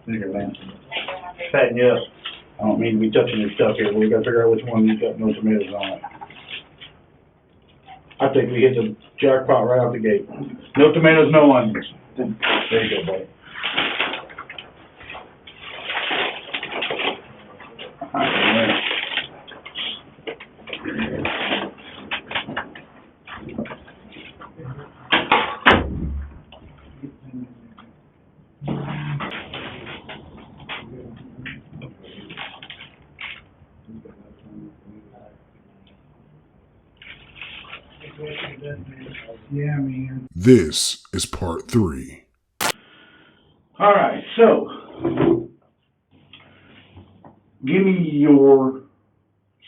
Here, man. Fatten you up. I don't mean to be touching your stuff here, but we gotta figure out which one you got no tomatoes on it. I think we hit the jackpot right out the gate. No tomatoes, no onions. There you go, buddy. All right. Yeah, man. This is part 3. All right, so give me your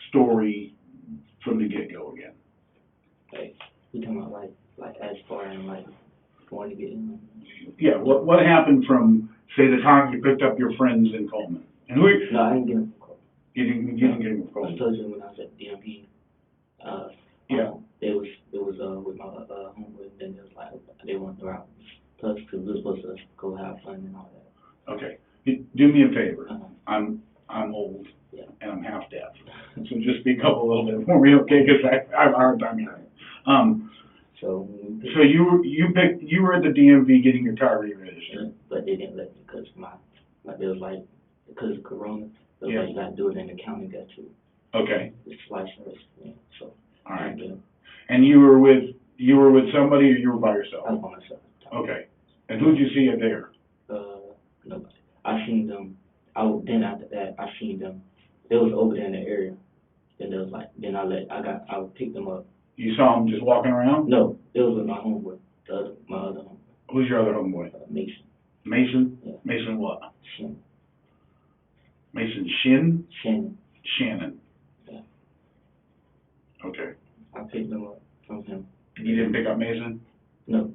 story from the get-go again. Like, you talking about like as far and like going to get in? Yeah, what happened from, say, the time you picked up your friends in Coleman? And who? No, I didn't get him. You didn't get him from I Coleman? told you when I was at DMP. Yeah. It was with my homeboy, then it was like they went around. Plus, because we were supposed to go have fun and all that. Okay. Do me a favor. Uh-huh. I'm old, Yeah. and I'm half deaf. So just speak up a little bit for me, okay? Because I have a hard time hearing. So you were at the DMV getting your car re-registered. But they didn't let me because it was like because of Corona. It was Yeah. like you got to do it in the county, got to. Okay. It's license, yeah. So. All right. And you were with somebody, or you were by I yourself? was by myself. Okay. And who'd you see there? Nobody. I seen them. Then after that, I seen them. They was over there in the area. Then they was like, I picked them up. You saw them just walking around? No, it was with my homeboy, my other homeboy. Who's your other homeboy? Mason. Mason? Yeah. Mason what? Shannon. Mason Shin? Shannon. Shannon. Yeah. Okay. I picked them up from him. You didn't pick up Mason? No.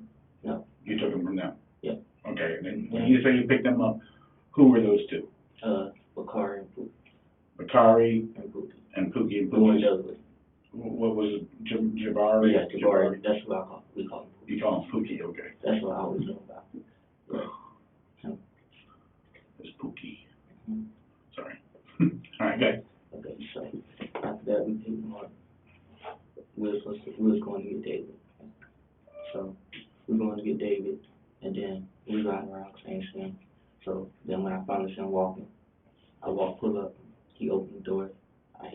You took them from them? Yeah. Okay, and then when you say you picked them up, who were those two? Bakari and Pookie. Bakari And Pookie. and Pookie and The one Pookie. that was with. What was it? Jabari? Yeah, Jabari. That's what we call him. You call him Pookie, okay. That's what I always know about. Yeah. It's Pookie. Mm-hmm. Sorry. All right, good. Okay, so after that we picked him up. We was going to get David. So we were going to get David, and then we riding around saying to him. So then when I finally see him walking, pull up, he opened the door. I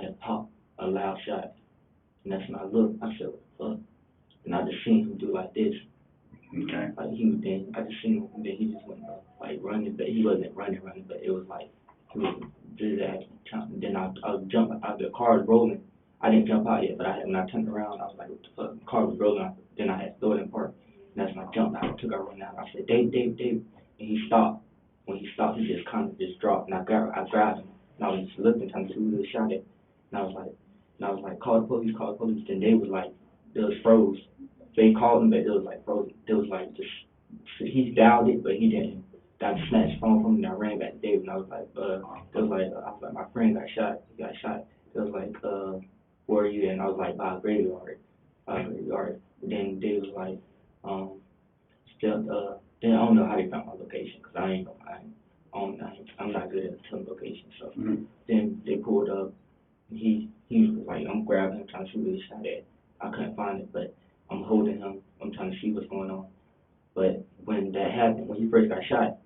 had popped a loud shot, and that's when I looked. I said, "What the fuck?" And I just seen him do like this. Okay. Like I just seen him, and then he just went like running, but he wasn't running, but it was like he was zigzagging. And then I jumped out. The car was rolling. I didn't jump out yet, but when I turned around, I was like, what the fuck? The car was rolling. Then I had to throw it in park. And that's when I jumped out. I took out running out. I said, Dave. And he stopped. When he stopped, he just kind of just dropped. And I grabbed him. And I was just looking, trying to see who he shot at. And I was like, call the police. Then they was like, it was froze. They called him, but it was like frozen. It was like just, he dialed it, but he didn't. I just snatched his phone from him and I ran back to Dave. And I was like, my friend got shot. He got shot. It was like, where are you? And I was like, by a graveyard. Then they was like, then I don't know how they found my location, because I'm not good at telling location. So then they pulled up, and he was like, I'm grabbing him, trying to see where he shot at. I couldn't find it, but I'm holding him. I'm trying to see what's going on. But when that happened, when he first got shot,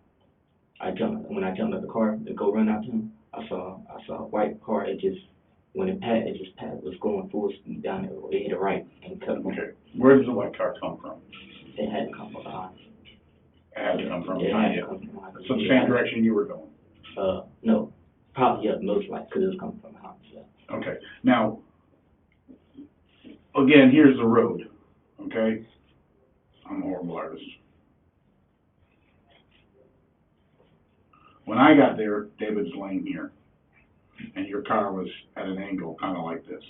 when I jumped out the car to go run out to him, I saw a white car. When it was going full speed down there. It hit it right and cut him. Okay. Where does the white car come from? It had to come from behind. It had to come from It behind had you. to come from behind. So the same direction you were going? No. Probably, yeah, most likely, because it was coming from behind, yeah. Okay. Now, again, here's the road, okay? I'm a horrible artist. When I got there, David's laying here, and your car was at an angle, kind of like this,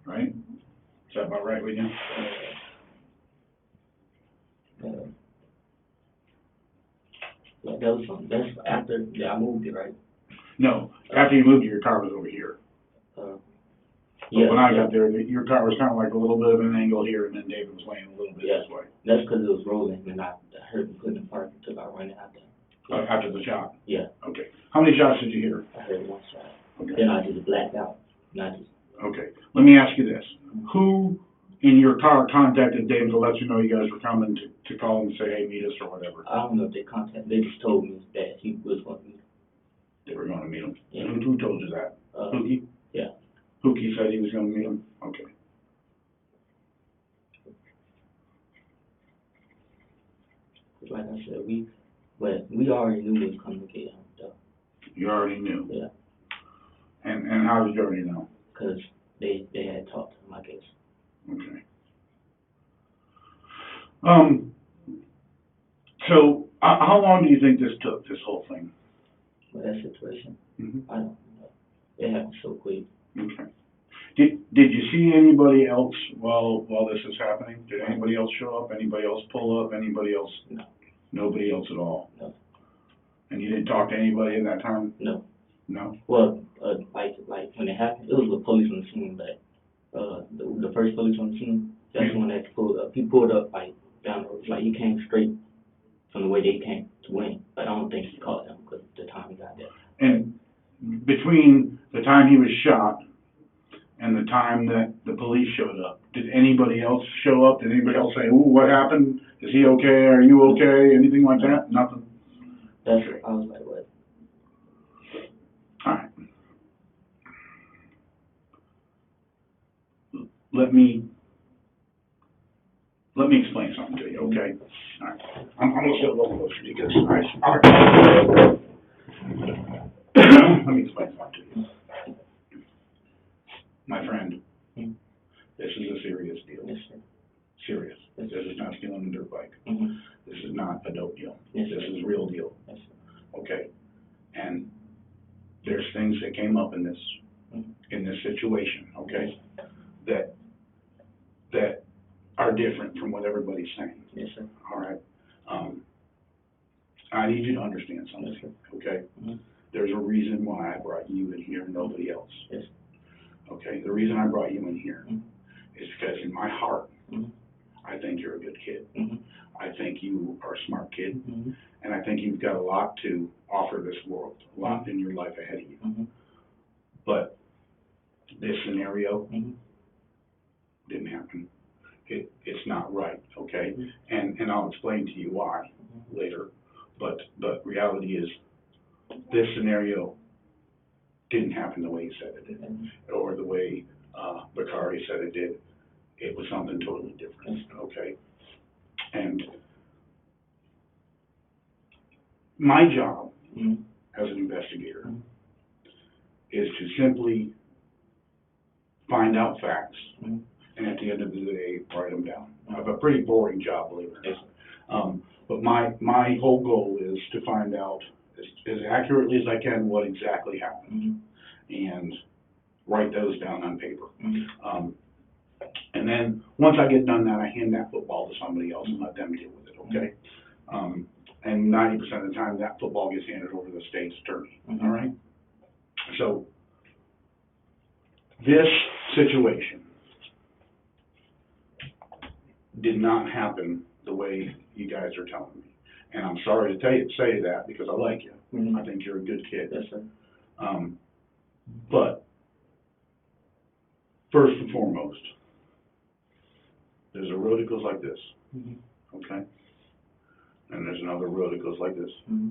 right? Is that about right with you? Yeah, that's after I moved it, right? No, after you moved, your car was over here. Yeah. When I got there, your car was kind of like a little bit of an angle here, and then David was laying a little bit this way. That's because it was rolling, and I heard him put in the park and took out running out there. After the shot? Yeah. Okay. How many shots did you hear? I heard one shot. Okay. Then I just blacked out. And I just, Okay. Let me ask you this. Who in your car contacted David to let you know you guys were coming to call and say, hey, meet us or whatever? I don't know if they just told me that he was going to meet. They were going to meet him? Yeah. Who told you that? Hookie? Yeah. Hookie said he was going to meet him? Okay. Like I said, we already knew we was coming to get him, though. You already knew? Yeah. And how did you already know? Because they had talked to him, I guess. Okay. So, how long do you think this took, this whole thing? With that situation, Mm-hmm. I don't know. It happened so quick. Okay. Did you see anybody else while this is happening? Did anybody else show up? Anybody else pull up? Anybody else? No. Nobody else at all? No. And you didn't talk to anybody in that time? No. No? Well, like when it happened, it was the police on the scene, but the first police on the scene, that's the one that pulled up. He pulled up like down the road, like he came straight from the way they came to win. But I don't think he caught them because the time he got there. And between the time he was shot and the time that the police showed up, did anybody else show up? Did anybody else say, ooh, what happened? Is he okay? Are you okay? Anything like that? Nothing? That's Okay. I was like, what? All right. Let me explain something to you, okay? All right. I'm gonna sit a little closer because, all right. Let me explain something to you. My friend, this is a serious deal. Yes, sir. Serious. This is not stealing a dirt bike. Mm-hmm. This is not a dope deal. Yes, This sir. is real deal. Yes, sir. Okay? And there's things that came up in this situation, okay? That are different from what everybody's saying. Yes, sir. All right? I need you to understand something, Yes, sir. okay? Mm-hmm. There's a reason why I brought you in here and nobody else. Yes. Okay? The reason I brought you in here Mm-hmm. is because in my heart, Mm-hmm. I think you're a good kid. Mm-hmm. I think you are a smart kid. Mm-hmm. And I think you've got a lot to offer this world, a lot in your life ahead of you. Mm-hmm. But this scenario Mm-hmm. didn't happen. It's not right, okay? Mm-hmm. And I'll explain to you why later. But reality is, this scenario didn't happen the way you said it did, or the way Bakari said it did. It was something totally different, okay? And my job Mm-hmm. as an investigator Mm-hmm. is to simply find out facts, Mm-hmm. and at the end of the day, write them down. I have a pretty boring job, believe it or not. But my whole goal is to find out as accurately as I can what exactly happened, and write those down on paper. Mm-hmm. And then, once I get done that, I hand that football to somebody else and let them deal with it, okay? And 90% of the time, that football gets handed over to the state's attorney, all right? So, this situation did not happen the way you guys are telling me. And I'm sorry to say that because I like you. Mm-hmm. I think you're a good kid. Yes, sir. But first and foremost, there's a road that goes like this, Mm-hmm. okay? And there's another road that goes like this, Mm-hmm.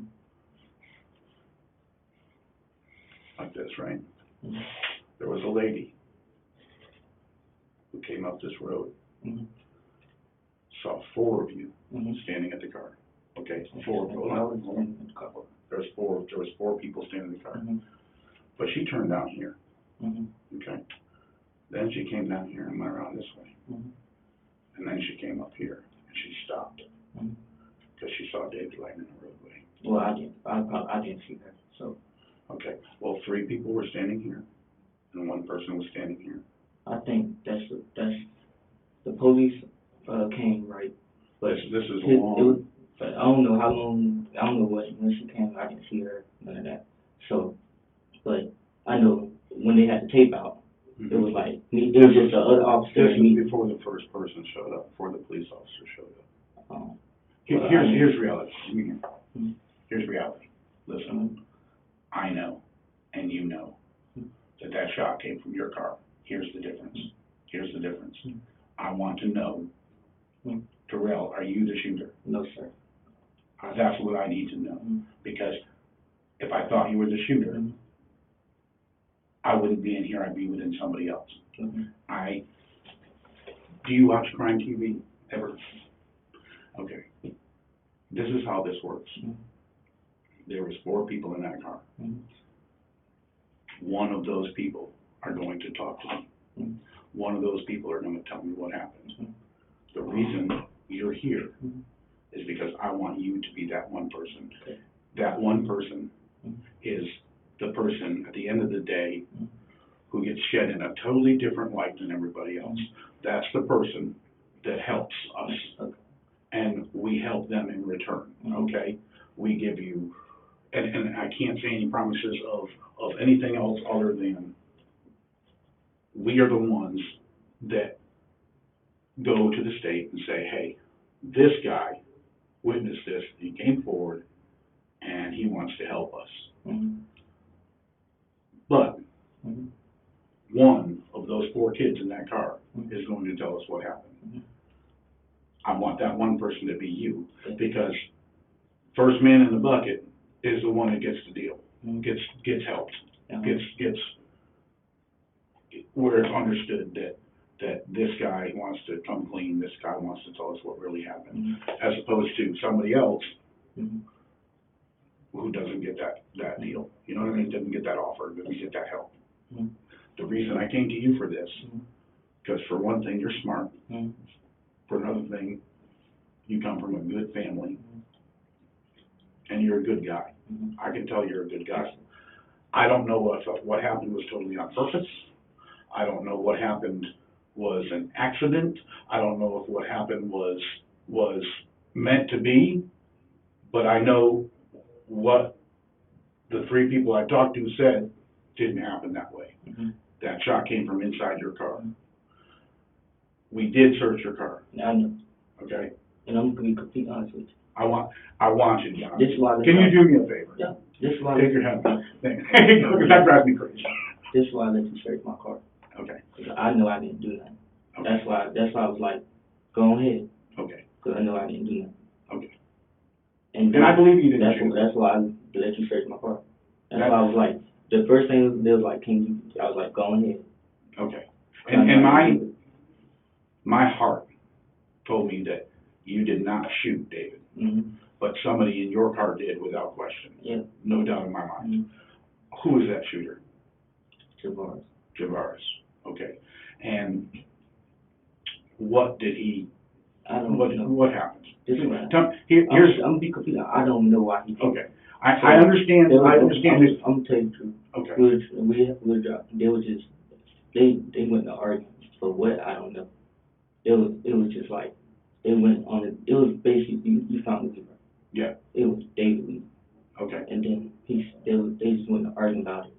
right? Mm-hmm. There was a lady who came up this road, Mm-hmm. saw four of you Mm-hmm. standing at the car, okay? Four. There was four people standing in the car. Mm-hmm. But she turned down here, Mm-hmm. okay? Then she came down here and went around this way. Mm-hmm. And then she came up here and she stopped Mm-hmm. because she saw David laying in the roadway. Well, I didn't see her, so. Okay, well, three people were standing here and one person was standing here. I think that's the police came right, but This is it long. was, but I don't know how long. I don't know when she came. I didn't see her, none of that. So, but I know when they had the tape out, it was like me. It was just the other officer. This and me. was before the first person showed up, before the police officer showed up. Well, Here's reality. Give me here. Mhm. here's reality. Listen, I know, and you know, that that shot came from your car. Here's the difference. Here's the difference. I want to know, Terell, are you the shooter? No, sir. That's what I need to know, because if I thought you were the shooter, I wouldn't be in here, I'd be within somebody else. Do you watch crime TV ever? Okay. This is how this works. There was 4 people in that car. One of those people are going to talk to me. One of those people are going to tell me what happened. The reason you're here is because I want you to be that one person. That one person is the person at the end of the day who gets shed in a totally different light than everybody else. That's the person that helps us, and we help them in return, okay? We give you, and I can't say any promises of anything else other than we are the ones that go to the state and say, hey, this guy witnessed this, he came forward, and he wants to help us. But one of those 4 kids in that car is going to tell us what happened. I want that one person to be you, because first man in the bucket is the one that gets the deal, gets helped, gets where it's understood that this guy wants to come clean, this guy wants to tell us what really happened, as opposed to somebody else who doesn't get that deal. You know what I mean? Doesn't get that offer, doesn't get that help. The reason I came to you for this, because for one thing, you're smart. For another thing, you come from a good family, and you're a good guy. I can tell you're a good guy. I don't know if what happened was totally on purpose. I don't know what happened was an accident. I don't know if what happened was meant to be, but I know what the 3 people I talked to said didn't happen that way. That shot came from inside your car. We did search your car. I know. Okay? And I'm going to be completely honest with you. I want you to be honest. This is why. Can you do me a favor? Yeah. This is why. Take your hand. Because that drives me crazy. This is why I let you search my car. Okay. Because I know I didn't do nothing. Okay. That's why I was like, go ahead. Okay. Because I know I didn't do nothing. Okay. And I believe you didn't. That's why I let you search my car. That's why I was like, the first thing they was like, I was like, go ahead. Okay. And my heart told me that you did not shoot David, but somebody in your car did without question. Yeah. No doubt in my mind. Who is that shooter? Javaris. Okay. And what did he? I don't know. What happened? Here's I'm gonna be completely. I don't know why he did. Okay. I understand. I understand this. I'm gonna tell you the truth. Okay. We dropped. They was just they went to argue for what, I don't know. It was just like they went on it. It was basically you found the people. Yeah. It was David. Okay. And then they just went to argue about it.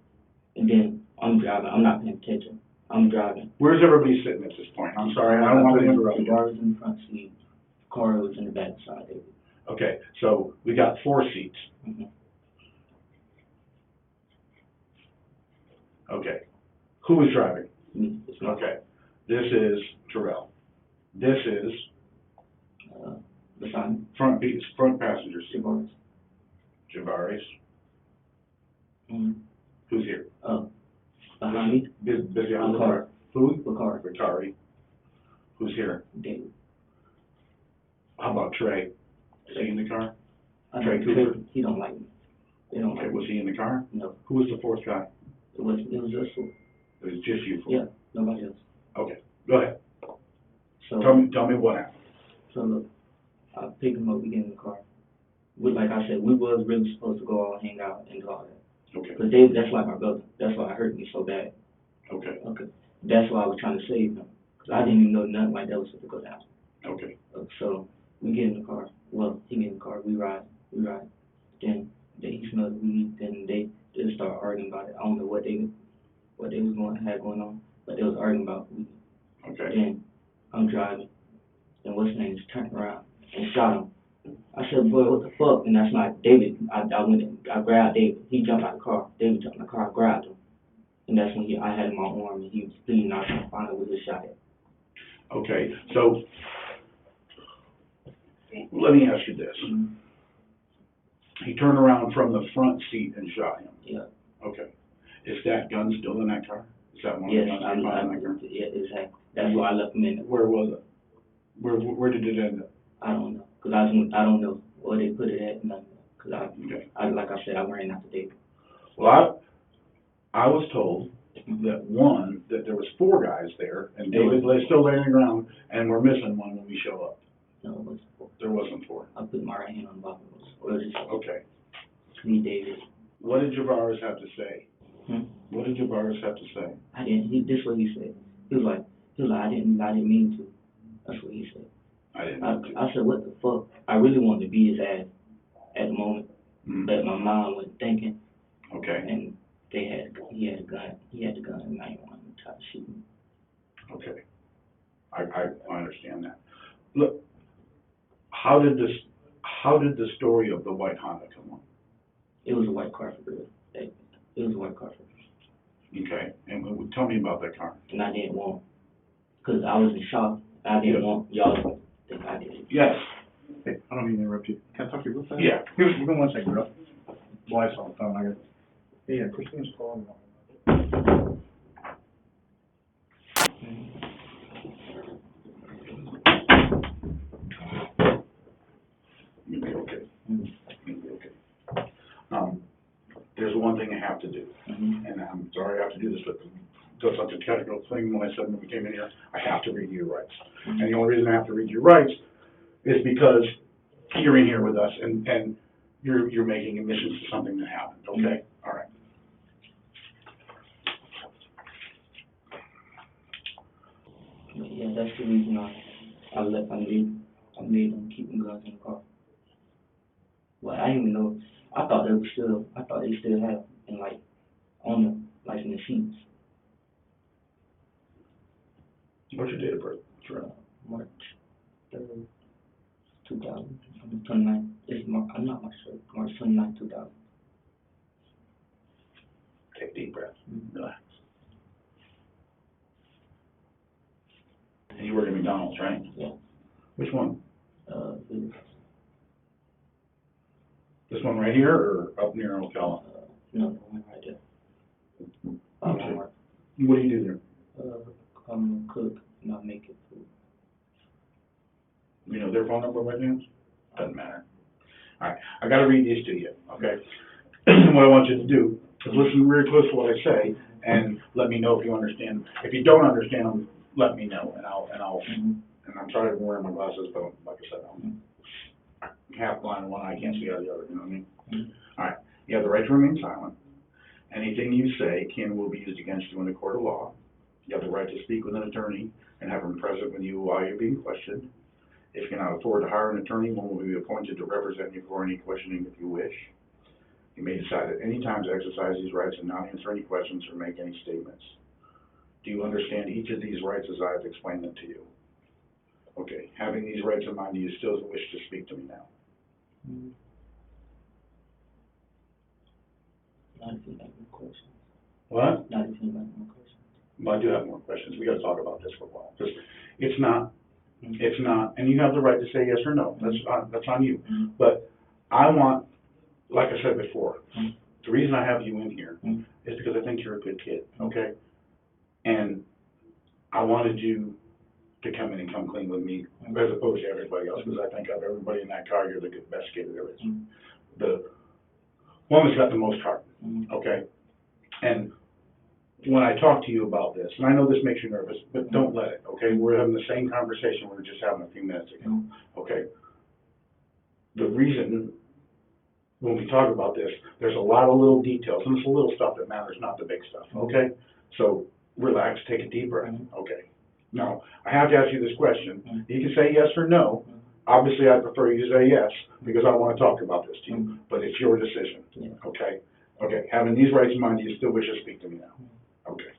And then I'm driving. I'm not paying attention. I'm driving. Where's everybody sitting at this point? I'm sorry, I don't want to interrupt you. The car was in the front seat. The car was in the back side. Okay, so we got 4 seats. Okay. Who was driving? Me. Okay. This is Terell. This is front passenger seat. Javaris. Who's here? Behind me. Busy on the car. Who? Bakari. Who's here? David. How about Trey? Is he in the car? Trey Cooper. He don't like me. They don't Okay, like was me. he in the car? No. Who was the 4th guy? It was just 4. It was just you 4? Yeah, nobody else. Okay, go ahead. So Tell me what happened. So look, I picked him up, we get in the car. Like I said, we was really supposed to go all hang out and do all that. Okay. Because David, that's like my brother. That's why it hurt me so bad. Okay. That's why I was trying to save him. Because I didn't even know nothing like that was supposed to go down. Okay. So we get in the car. Well, he get in the car. We ride. Then he smelled the weed. Then they just start arguing about it. I don't know what they was had going on, but they was arguing about weed. Okay. Then I'm driving, and what's his name just turned around and shot him I said, boy, what the fuck? And that's not David. I went and I grabbed David. He jumped out of the car. David jumped in the car. I grabbed him. And that's when I had him on my arm and he was bleeding out and finally was just shot at. Okay, so let me ask you this. Mm-hmm. He turned around from the front seat and shot him. Yeah. Okay. Is that gun still in that car? Is that one of Yes, the guns you found in that car? yeah, exactly. That's why I left him in there. Where was it? Where did it end up? I don't know. Cause I don't know where they put it at. Nothing. Cause Okay. like I said, I ran after David. Well, I was told that there was 4 guys there, and David lay still laying on the ground, and we're missing one when we show up. No, it wasn't 4. There wasn't 4. I put my right hand on the Bible. It was just Okay. me, David. What did Javaris have to say? Hmm? What did Javaris have to say? I didn't. This is what he said. He was like, I didn't mean to. That's what he said. I didn't know. I said, what the fuck? I really wanted to beat his ass at the moment, Mm. but my mind wasn't thinking, Okay. and he had the gun, and I didn't want him to try to shoot me. Okay. I understand that. Look, how did the story of the white Honda come on? It was a white car for real. It was a white car for real. Okay. And tell me about that car. And I didn't want, because I was in shock. I didn't want y'all to think I did it. Yes. Hey, I don't mean to interrupt you. Can I talk to you real fast? Yeah. Give me 1 second, bro. Wife's on the phone. I got. Yeah, Christine's calling. You'll be okay. Mm-hmm. You'll be okay. There's one thing I have to do, Mm-hmm. and I'm sorry I have to do this, but just such a technical thing when I said when we came in here, I have to read you your rights. Mm-hmm. And the only reason I have to read your rights is because you're in here with us and you're making admissions to something that happened, okay? All right. Yeah, that's the reason I'm leaving keeping guns in the car. Well, I didn't even know. I thought they still had in in the sheets. What's your date of birth? Terell? March 3rd, 2000. 29th. I'm not March 3rd. March 29th, 2000. Take a deep breath. Mm-hmm. Relax. And you work at McDonald's, right? Yeah. Which one? This, This one right here or up near Ocala? no, the one right there. Okay. Walmart. What do you do there? I'm a cook and I make it food. You know their phone number by chance? Doesn't matter. All right, I gotta read these to you, okay? What I want you to do is listen very close to what I say and let me know if you understand. If you don't understand them, let me know and I'll Mm-hmm. and I'm trying to wear my glasses, but like I said, I'm half blind in one eye, can't see out of the other, you know what I mean? Mm-hmm. All right, you have the right to remain silent. Anything you say can and will be used against you in the court of law. You have the right to speak with an attorney and have him present with you while you're being questioned. If you cannot afford to hire an attorney, one will be appointed to represent you for any questioning if you wish. You may decide at any time to exercise these rights and not answer any questions or make any statements. Do you understand each of these rights as I have explained them to you? Okay, having these rights in mind, do you still wish to speak to me now? Mm-hmm. Not if you have more questions. What? Not if you have more questions. Well, I do have more questions. We gotta talk about this for a while, because it's not, and you have the right to say yes or no. That's on you. Mm-hmm. But I want, like I said before, Mm-hmm. the reason I have you in here Mm-hmm. is because I think you're a good kid, okay? And I wanted you to come in and come clean with me, as opposed to everybody else, because I think of everybody in that car, you're the best kid there is. Mm-hmm. The one that's got the most heart, Mm-hmm. okay? And when I talk to you about this, and I know this makes you nervous, but don't let it, okay? We're having the same conversation we were just having a few minutes ago, okay? The reason, when we talk about this, there's a lot of little details, and it's the little stuff that matters, not the big stuff, okay? So relax, take a deep breath, okay? Now, I have to ask you this question. You can say yes or no. Obviously, I prefer you to say yes, because I want to talk about this to you, but it's your decision, okay? Okay, having these rights in mind, do you still wish to speak to me now? Okay.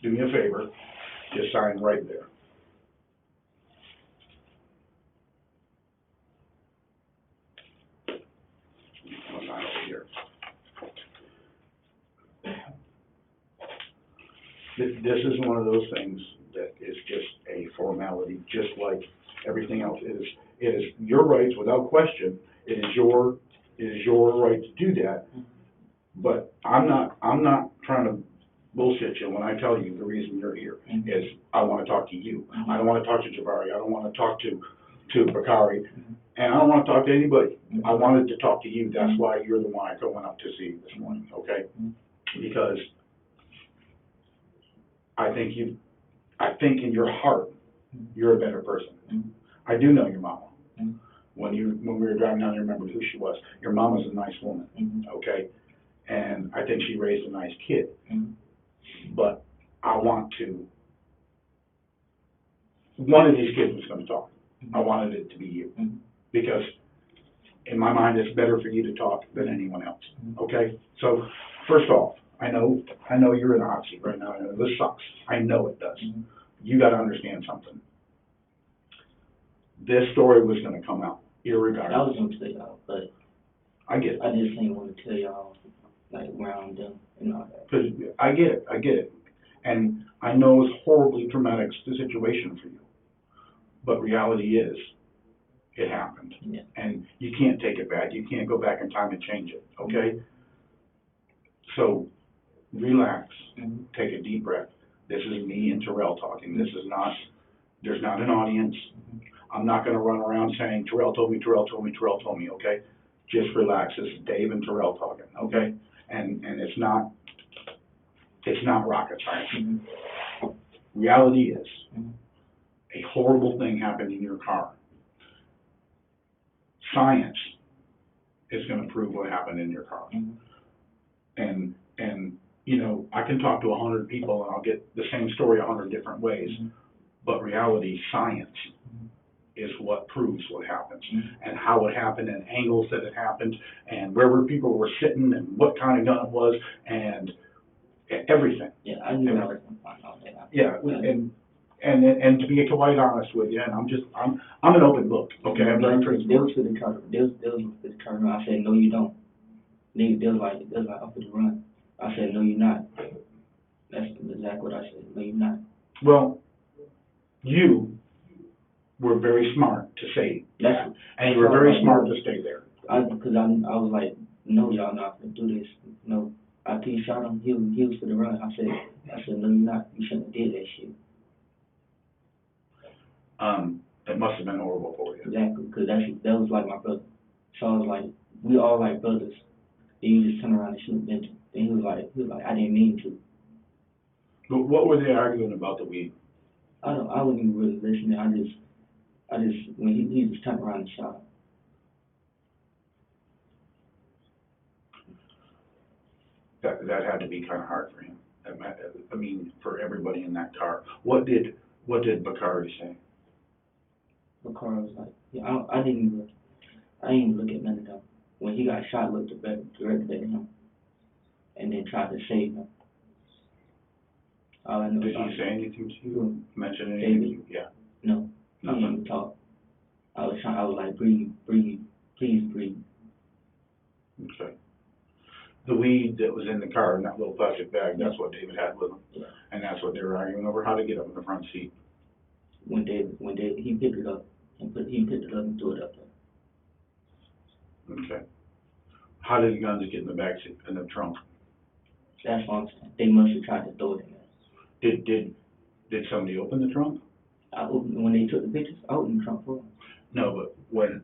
Do me a favor, just sign right there. this is one of those things that is just a formality, just like everything else. It is your rights without question. It is your right to do that. But I'm not trying to bullshit you when I tell you the reason you're here is I want to talk to you. I don't want to talk to Jabari. I don't want to talk to Bakari, and I don't want to talk to anybody. I wanted to talk to you. That's why you're the one I went up to see this morning, okay? Because I think in your heart, you're a better person. I do know your mama. When we were driving down, you remembered who she was. Your mama's a nice woman, okay? And I think she raised a nice kid. But I want to, one of these kids was going to talk. I wanted it to be you. Because in my mind, it's better for you to talk than anyone else, okay? So, first off, I know you're in a hot seat right now. I know this sucks. I know it does. You got to understand something. This story was going to come out, irregardless. I was going to tell y'all, but I get it. I just didn't want to tell y'all, like, around them and all that. Because I get it. And I know it's horribly traumatic situation for you. But reality is, it happened. Yeah. And you can't take it back. You can't go back in time and change it, okay? So, relax. Take a deep breath. This is me and Terell talking. There's not an audience. I'm not going to run around saying, Terell told me, okay? Just relax. This is Dave and Terell talking, okay? And it's not rocket science. Reality is, a horrible thing happened in your car. Science is going to prove what happened in your car. And you know, I can talk to 100 people and I'll get the same story 100 different ways. But reality, science, is what proves what happens and how it happened and angles that it happened and where people were sitting and what kind of gun it was and everything. Yeah, I knew I was going to find out that. Yeah, and to be quite honest with you, and I'm an open book, okay? I'm very transparent. They was for the turn. They was for the turn. I said, no, you don't. They was like, I'm for the run. I said, no, you're not. That's exactly what I said. No, you're not. Well, you were very smart to say that, and you were very smart to stay there. Because I was like, no, y'all not gonna do this. No, after he shot him, he was for the run. I said, no, you're not. You shouldn't have did that shit. It must have been horrible for you. Exactly, because that was like my brother. So I was like, we all like brothers. Then you just turn around and shoot him. And he was like, I didn't mean to. But what were they arguing about the weed? I wasn't even really listening. I just when he just turned around and shot him. That had to be kind of hard for him. I mean, for everybody in that car. What did Bakari say? Bakari was like, yeah, I didn't even look at none of them. When he got shot, I looked directly at him, and then tried to save him. All I know. Did he say anything to you? Mention anything to you? Yeah. No. Nothing. He didn't talk. I was like, breathe, please breathe. Okay. The weed that was in the car in that little plastic bag, that's what David had with him. Yeah. And that's what they were arguing over, how to get up in the front seat. When David, he picked it up and threw it up there. Okay. How did the guns get in the back seat, in the trunk? That's what I'm saying. They must have tried to throw it in there. Did somebody open the trunk? When they took the pictures, I opened the trunk for them. No, but when?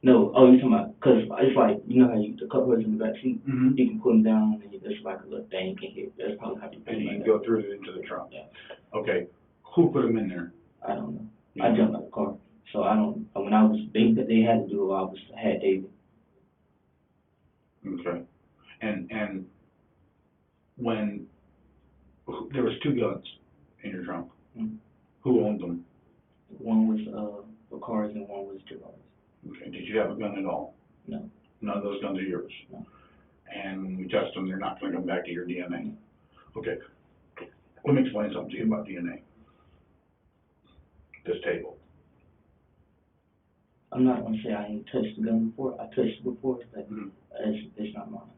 No, oh, you're talking about, because it's like, you know how the cup holders in the back seat, Mm-hmm. you can put them down and there's like a little thing you can hit. That's probably how you put And them you in can there. go through it into the trunk? Yeah. Okay. Who put them in there? I don't know. You I know? jumped out of the car. So I don't, when I was, they had to do it while I had David. Okay. And when there was 2 guns in your trunk, who owned them? One was Bakari's and one was Jabari's. Okay. Did you have a gun at all? No. None of those guns are yours? No. And when we test them, they're not going to come back to your DNA? Okay. Let me explain something to you about DNA. This table. I'm not going to say I ain't touched the gun before. I touched it before, but Mm-hmm. it's not mine.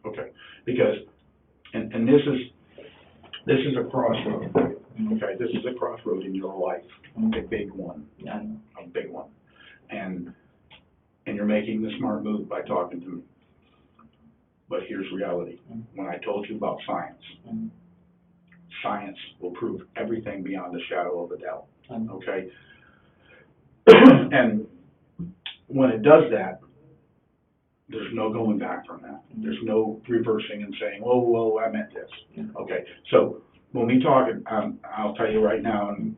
Okay. Because, and this is, This is a crossroad, okay? This is a crossroad in your life, a big one, Yeah, I know. a big one. And you're making the smart move by talking to me. But here's reality. When I told you about science, science will prove everything beyond a shadow of a doubt, okay? And when it does that, there's no going back from that. There's no reversing and saying, oh, well, I meant this. Okay, so when we talk, I'll tell you right now, and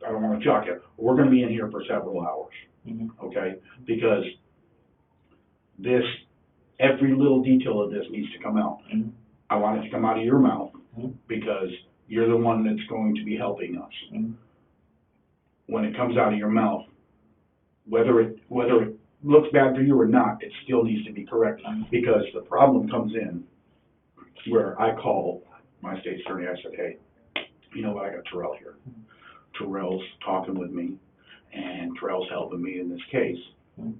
I don't want to shock you, we're going to be in here for several hours, okay? Because this, every little detail of this needs to come out. I want it to come out of your mouth because you're the one that's going to be helping us. When it comes out of your mouth, whether it looks bad for you or not, it still needs to be corrected, because the problem comes in where I call my state attorney. I said, hey, you know what, I got Terell here. Terell's talking with me, and Terell's helping me in this case. Then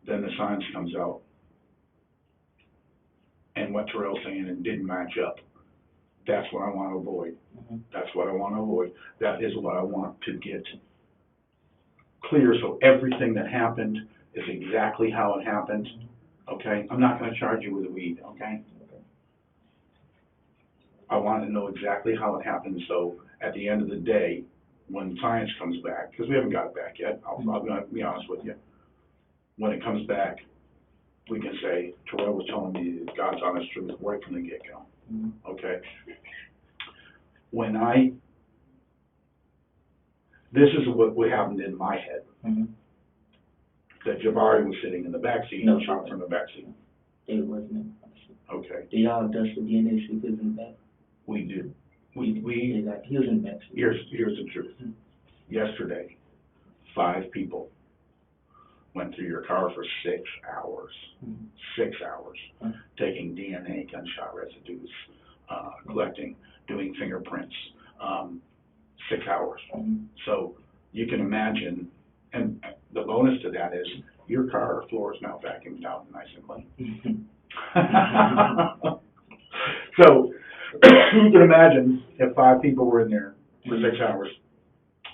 the science comes out, and what Terell's saying and didn't match up. That's what I want to avoid. That's what I want to avoid. That is what I want to get clear, so everything that happened is exactly how it happened, okay? I'm not going to charge you with a weed, okay? I want to know exactly how it happened, so at the end of the day, when science comes back, because we haven't got it back yet, I'm going to be honest with you. When it comes back, we can say, Terell was telling me God's honest truth right from the get-go, okay? This is what happened in my head. That Jabari was sitting in the backseat and shot from the backseat. It wasn't. Okay. Do y'all dust the DNA sequence in the back? We do. He was in the back. Here's the truth. Yesterday, 5 people went through your car for 6 hours. 6 hours. Taking DNA, gunshot residues, collecting, doing fingerprints. 6 hours. So you can imagine, and the bonus to that is your car floor is now vacuumed out nice and clean. So you can imagine if 5 people were in there for 6 hours,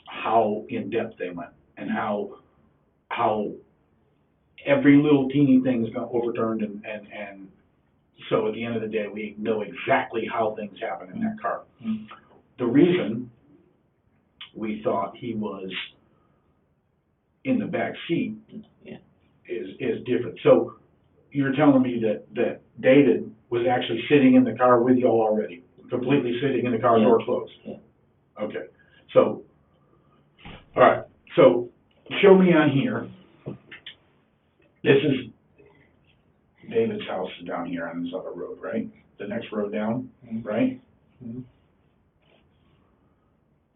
how in depth they went, and how every little teeny thing is overturned, and so at the end of the day, we know exactly how things happen in that car. The reason we thought he was in the back seat is different. So you're telling me that David was actually sitting in the car with y'all already, completely sitting in the car, door closed? Yeah. Okay. So, all right. So show me on here. This is David's house down here on this other road, right? The next road down, right?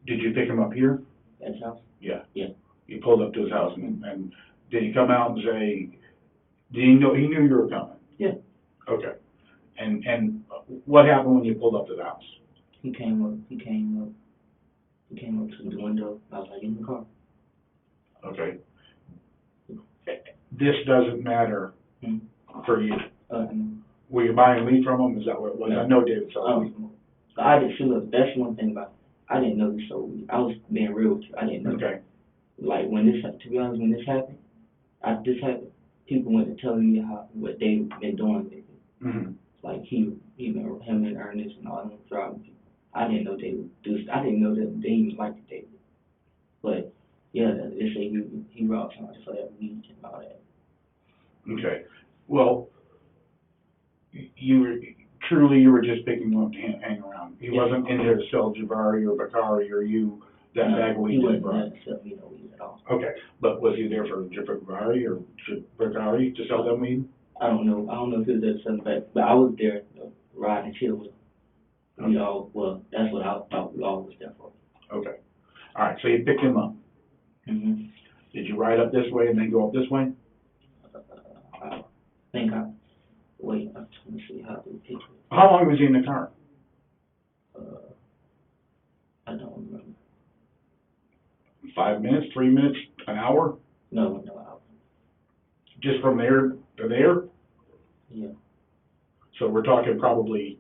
Did you pick him up here? At his house? Yeah. Yeah. You pulled up to his house, and did he come out and say, did he know, he knew you were coming? Yeah. Okay. And what happened when you pulled up to the house? He came up to the window. I was like, in the car. Okay. This doesn't matter for you. Were you buying weed from him? Is that what it was? No. I know David sold weed. I didn't see. Look, that's one thing about it. I didn't know he sold weed. I was being real with you. I didn't know. Okay. Like when this, to be honest, when this happened, after this happened, people went to tell me what they've been doing lately. Like him and Ernest and all them driving people. I didn't know they would do. I didn't know that they even liked David. But yeah, they say he robbed somebody for that weed and all that. Okay. Well, you were just picking him up to hang around. He wasn't in there to sell Jabari or Bakari or you that bag of weed. He wasn't there to sell me no weed at all. Okay, but was he there for Jabari or Bakari to sell them weed? I don't know if he was there to sell back, but I was there riding and chill with him. Well, that's what I thought we all was there for. Okay. All right, so you picked him up. Did you ride up this way and then go up this way? I think let me see how to picture it. How long was he in the car? I don't remember. 5 minutes, 3 minutes, an hour? No. Just from there to there? Yeah. So we're talking probably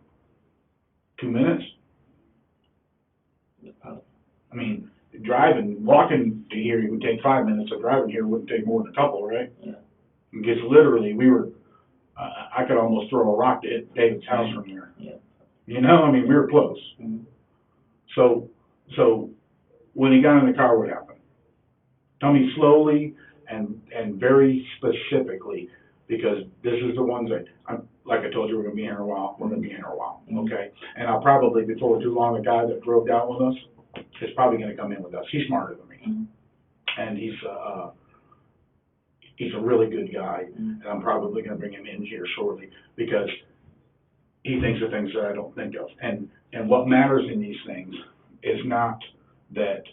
2 minutes? I mean, walking to here, it would take 5 minutes, so driving here wouldn't take more than a couple, right? Yeah. Because literally, I could almost throw a rock to hit David's house from here. Yeah. You know, I mean, we were close. Mm-hmm. So when he got in the car, what happened? Tell me slowly and very specifically, because this is the ones that, like I told you, we're gonna be here a while, okay? And I'll probably, before too long, the guy that drove down with us is probably gonna come in with us. He's smarter than me. Mm-hmm. And he's a really good guy, Mm-hmm. and I'm probably gonna bring him in here shortly, because he thinks of things that I don't think of. And what matters in these things is not that,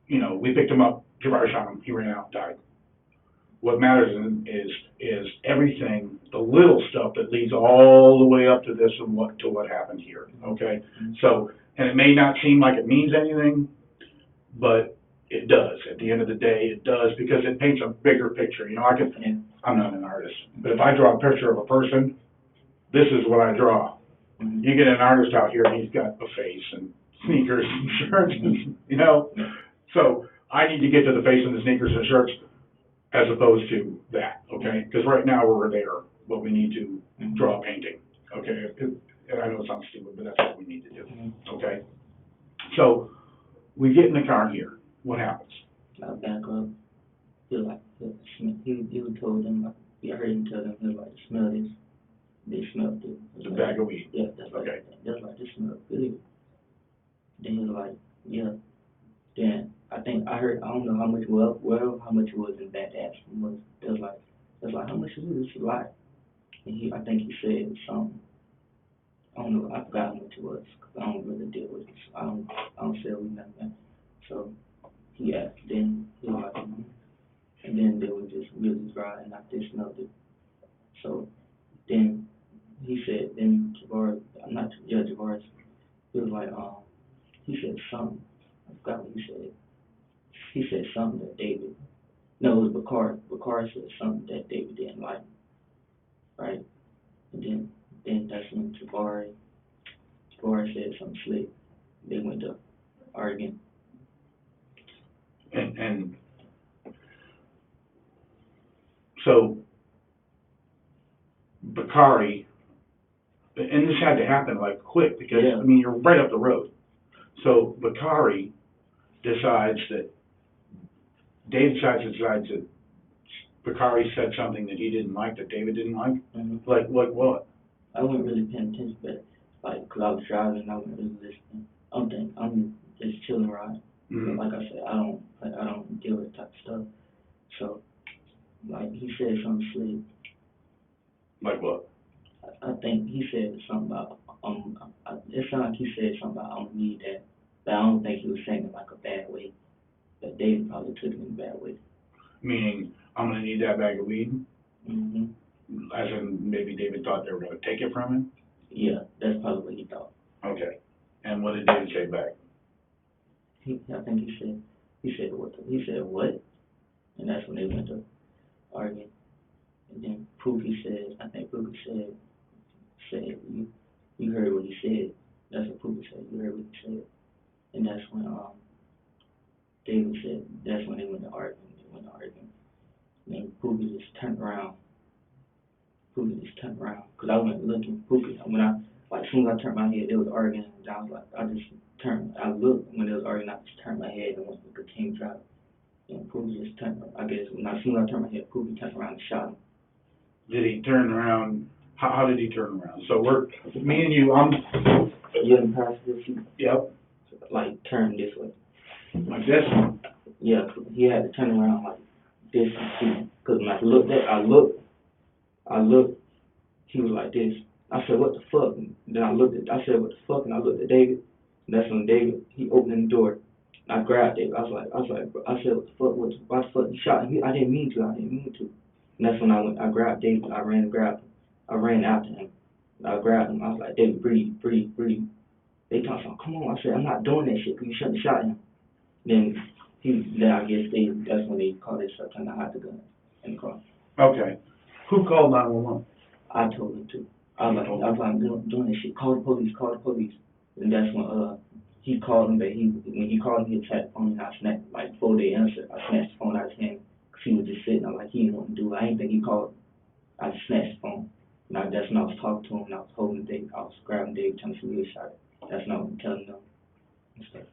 you know, we picked him up, Jabari shot him, he ran out, died. What matters is everything, the little stuff that leads all the way up to this and what happened here, okay? So, and it may not seem like it means anything, but it does. At the end of the day, it does, because it paints a bigger picture. You know, I'm not an artist, but if I draw a picture of a person, this is what I draw. Mm-hmm. You get an artist out here, and he's got a face and sneakers and shirts, you know? So I need to get to the face and the sneakers and shirts as opposed to that, okay? Because right now we're there, but we need to draw a painting, okay? And I know it sounds stupid, but that's what we need to do, okay? So we get in the car here. What happens? I back up. He was like, he was told them, like, I heard him tell them, he was like, smell this. They smelled it. The bag of weed. Yeah, that's okay. That's like, this smells good. Then he was like, yeah. Then I think I heard, I don't know how much, how much it was in that ass. It was like, how much is it? It's a lot. And I think he said something. I don't know, I forgot how much it was, because I don't really deal with it. I don't sell with nothing. So he asked, then he was like, and then they were just really dry, and I just smelled it. So then he said, then Javaris, he was like, he said something. I forgot what he said. He said something that David, no, it was Bakar. Bakar said something that David didn't like, right? And then that's when Javaris said something slick. They went to arguing. And so Bakari, and this had to happen like quick, because Yeah. I mean, you're right up the road. So Bakari decides that Bakari said something that he didn't like, that David didn't like. Mm-hmm. Like what? I wasn't really paying attention, but like, 'cause I was driving, I wasn't really listening. I'm just chilling, right? Mm-hmm. Like I said, I don't deal with that type of stuff. So, like, he said something slick. Like what? I think he said something about, it sounded like he said something about, I'm gonna need that. But I don't think he was saying it like a bad way. But David probably took it in a bad way. Meaning, I'm gonna need that bag of weed? Mm-hmm. As in, maybe David thought they were gonna take it from him? Yeah, that's probably what he thought. Okay. And what did David say back? I think he said what? And that's when they went to arguing. And then Pookie said, you heard what he said. That's what Pookie said, you heard what he said. And that's when David said, that's when they went to arguing. And then Pookie just turned around. Because I went looking, Pookie, as soon as I turned my head, they was arguing, and I was like, I looked, when they was arguing, I just turned my head and went to continue driving. And Pookie just turned, I guess, as soon as I turned my head, Pookie turned around and shot him. Did he turn around? How did he turn around? So me and you, You didn't pass this, yep, like, turn this way. like this. Yeah, he had to turn around like this and see. Because when I looked, he was like this. I said, what the fuck? And then I said, what the fuck? And I looked at David. And that's when David, he opened the door. And I grabbed David. I said, what the fuck? Why the fuck you shot him? I didn't mean to. And that's when I grabbed David. I ran and grabbed him. I ran after him. I grabbed him. I was like, David, breathe. They talking about, come on. I said, I'm not doing that shit, because you shouldn't have shot him. Then I guess that's when they called themselves trying to hide the gun in the car. Okay. Who called 911? I told him to. I was like, I'm doing this shit. Call the police. And that's when he called him, but when he called me, he attacked the phone, and I snatched, like, before they answered, I snatched the phone out of his hand, because he was just sitting there like he didn't want to do it. I didn't think he called. I just snatched the phone. And that's when I was talking to him, and I was holding Dave, I was grabbing Dave, trying to see who he shot. That's not what I'm telling them and stuff.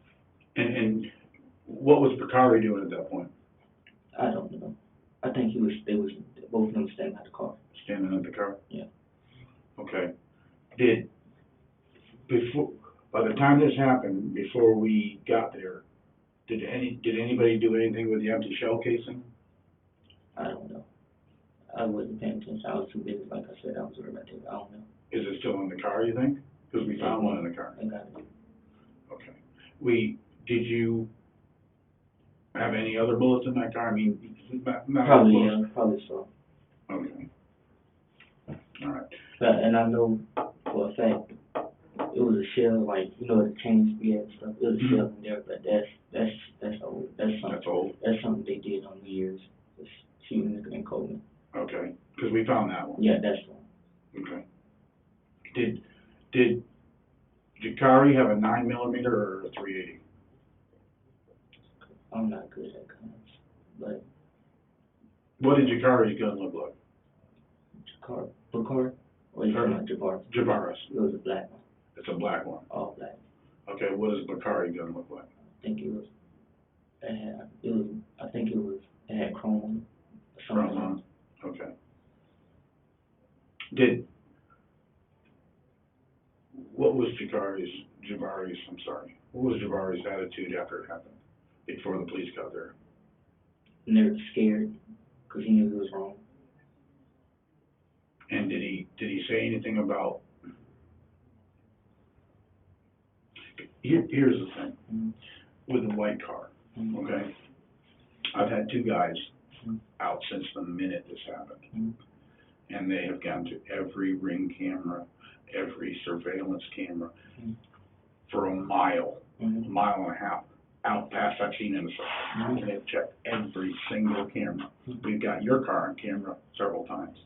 And what was Bakari doing at that point? I don't know. I think they was, both of them standing at the car. Standing at the car? Yeah. Okay. By the time this happened, before we got there, did anybody do anything with the empty shell casing? I don't know. I wasn't paying attention. I was too busy, like I said, I was worried about it. I don't know. Is it still in the car, you think? Because we found one in the car. I got it. Okay. Did you have any other bullets in that car? I mean, not Probably, bullets. yeah, probably so. Okay. All right. And I know for a fact, it was a shell, like, you know, the chains we had and stuff, it was a shell in there, but that's old. That's old. That's something they did on New Year's, just shooting in Coleman. Okay, because we found that one. Yeah, that's the one. Okay. Did Jakari have a 9mm or a 380? I'm not good at guns, but What did Jakari's gun look like? Bakar, or you talking about Jabbar? Jabara's. It was a black one, It's a black one. all black. Okay, what does Bakari gun look like? I think it had chrome on it. Chrome on it. Okay. What was Jabari's attitude after it happened, before the police got there? And they were scared, because he knew he was wrong. And did he say anything about, here's the thing, with the white car, okay? I've had two guys out since the minute this happened, and they have gone to every ring camera, every surveillance camera, for a mile and a half, out past that scene intersection, and they've checked every single camera. We've got your car on camera several times.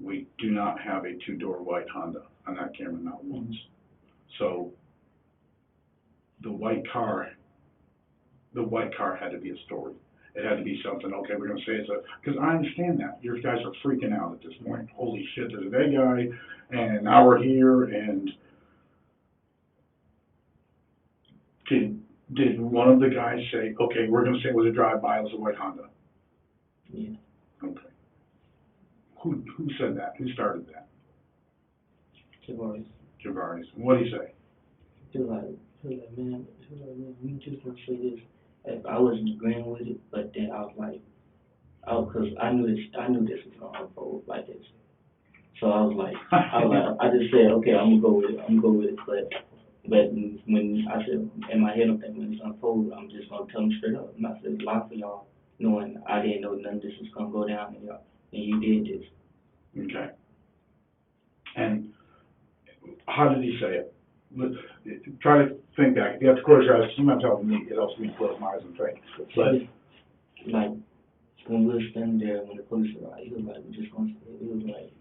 We do not have a two-door white Honda on that camera, not once. So the white car had to be a story. It had to be something, okay, we're gonna say it's because I understand that. Your guys are freaking out at this point. Holy shit, there's a dead guy, and now we're here, and did one of the guys say, okay, we're gonna say it was a drive-by, it was a white Honda? Yeah. Okay. Who said that? Who started that? Jabari's. What did he say? He was like, man, we just want to say this. If I wasn't agreeing with it, but then I was like, because I knew this was gonna unfold like this. So I was like, I just said, okay, I'm gonna go with it. But when I said in my head, I'm thinking when it's unfold, I'm just gonna tell them straight up. I'm not gonna lie for y'all, knowing I didn't know none of this was gonna go down, and you did this. Okay. And how did he say it? Try to think back. If you have to close your eyes, sometimes it helps me close my eyes and think. But like when we were standing there, when the police arrived, he was like,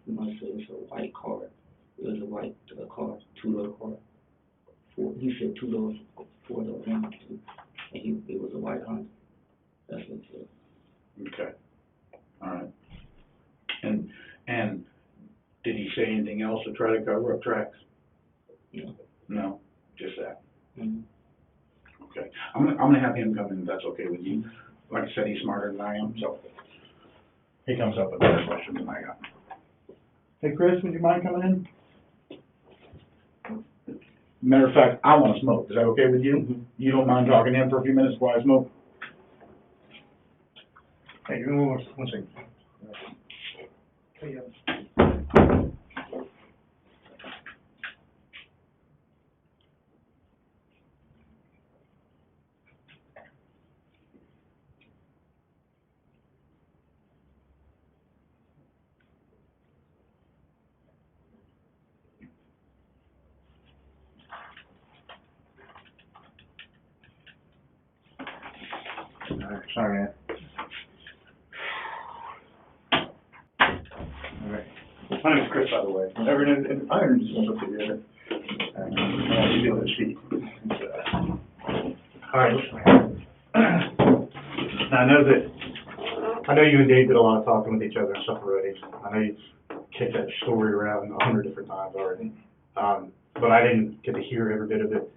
we're gonna say it's a white car. It was a white car, two-door car. He said 2 doors, 4 doors, 1, 2, and it was a white Honda. That's what he said. okay. All right. And did he say anything else to try to cover up tracks? No. No, just that. Mm-hmm. Okay. I'm gonna have him come in if that's okay with you. Like I said, he's smarter than I am, so he comes up with better questions than I got. Hey, Chris, would you mind coming in? Matter of fact, I want to smoke. Is that okay with you? You don't mind talking to him for a few minutes while I smoke? Hey, give me one second. Hey, sorry, man. All right. My name's Chris, by the way. I introduced myself to you. You deal with the sheet. I know you and Dave did a lot of talking with each other and stuff already. I know you've kicked that story around 100 different times already. But I didn't get to hear every bit of it.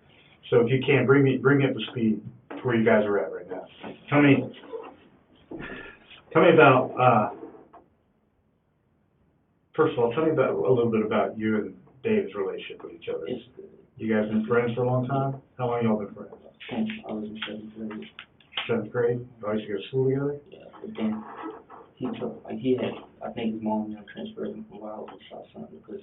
So if you can, bring me up to speed to where you guys are at right now. Tell me about, first of all, tell me about a little bit about you and Dave's relationship with each other. It's good. You guys been friends for a long time? How long y'all been friends? Since I was in 7th grade. 7th grade? Y'all used to go to school together? Yeah, but then he took, like, he had, I think his mom and him transferred him from where I was in South Summit, because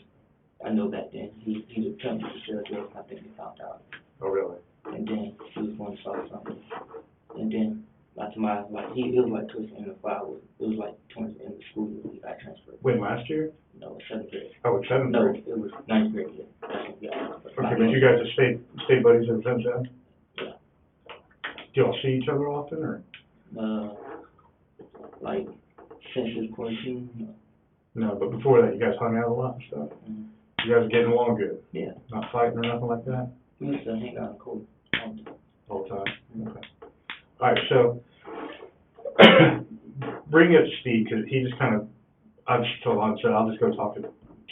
I know back then he attempted to sell drugs, and I think he found out. Oh, really? And then he was going to South Summit. And then, like, it was like towards the end of it was like towards the end of the school year he got transferred. When, last year? No, 7th grade. Oh, it's 7th No, grade? it was 9th grade, yeah. That's when he got transferred. Okay, but you guys have stayed buddies ever since then? Yeah. Do y'all see each other often, or? Like, since his quarantine, no. No, but before that, you guys hung out a lot and stuff? Mm-hmm. You guys are getting along good? Yeah. Not fighting or nothing like that? We used to hang out in Cody all the time. All the time? Okay. All right, so, bring me up to speed, because he just kind of, I'll just go talk to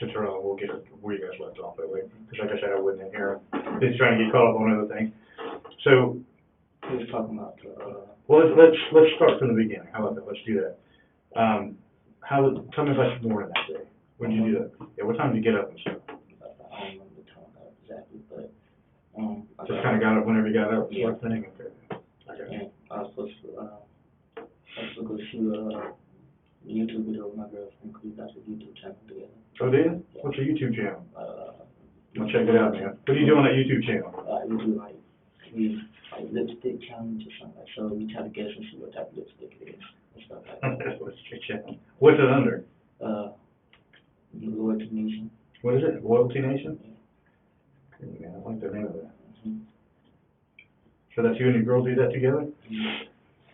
Terell, and we'll get where you guys left off that way, because like I said, I wasn't in here. He's trying to get caught up on other things. So, He was talking about, well, let's start from the beginning. How about that? Let's do that. Tell me about your morning that day. When did you do that? Yeah, what time did you get up and stuff? I don't remember the time exactly, but, Just kind of got up whenever you got up, Yeah. sort of thing? Okay. Okay. and I was supposed to go shoot a YouTube video with my girlfriend, because we got a YouTube channel together. Oh, did you? Yeah. What's your YouTube channel? I'll check it out, man. What do you do on that YouTube channel? We do like lipstick challenge or something, like, so we try to guess and see what type of lipstick it is and stuff like that. What's your channel? What's it under? Loyalty Nation. What is it? Loyalty Nation? Yeah. Okay, man, I like the name of that. Mm-hmm. So that's you and your girl do that together? Mm-hmm.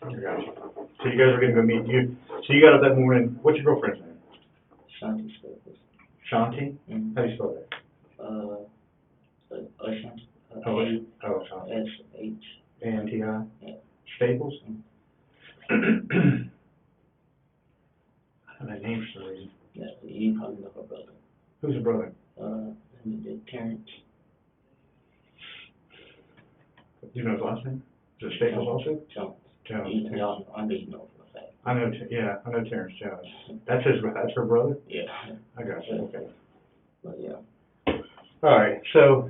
I got you. So you guys are gonna go meet you. So you got up that morning. What's your girlfriend's name? Shanti Staples. Shanti? Mm-hmm. How do you spell that? Shanti. Shanti. S-H. A-N-T-I? Yeah. Staples? Mm-hmm. I have that name for some reason. Yeah, you probably know her brother. Who's your brother? Terrence. Do you know his last name? Is it Staples also? Jones. Jones. Y'all know, I know you know for a fact. I know, I know Terrence Jones. That's her brother? Yeah. I got you, okay. But yeah. All right, so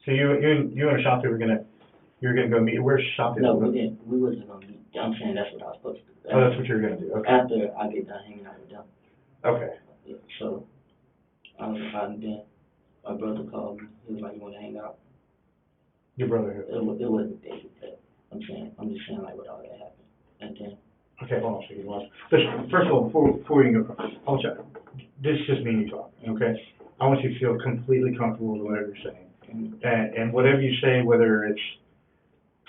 you and Ashanti were gonna go meet. Where's Ashanti? No, we didn't. We wasn't gonna meet. I'm saying that's what I was supposed to do. Oh, that's what you were gonna do. Okay. After I get done hanging out with them. Okay. Yeah, so I was out, and then my brother called me. He was like, "You want to hang out?" Your brother. It wasn't David, but I'm just saying like what all that happened, and then. Okay, hold on a second. Listen, first of all, before you go, I want you. This is just me and you talking, okay? I want you to feel completely comfortable with whatever you're saying, and whatever you say, whether it's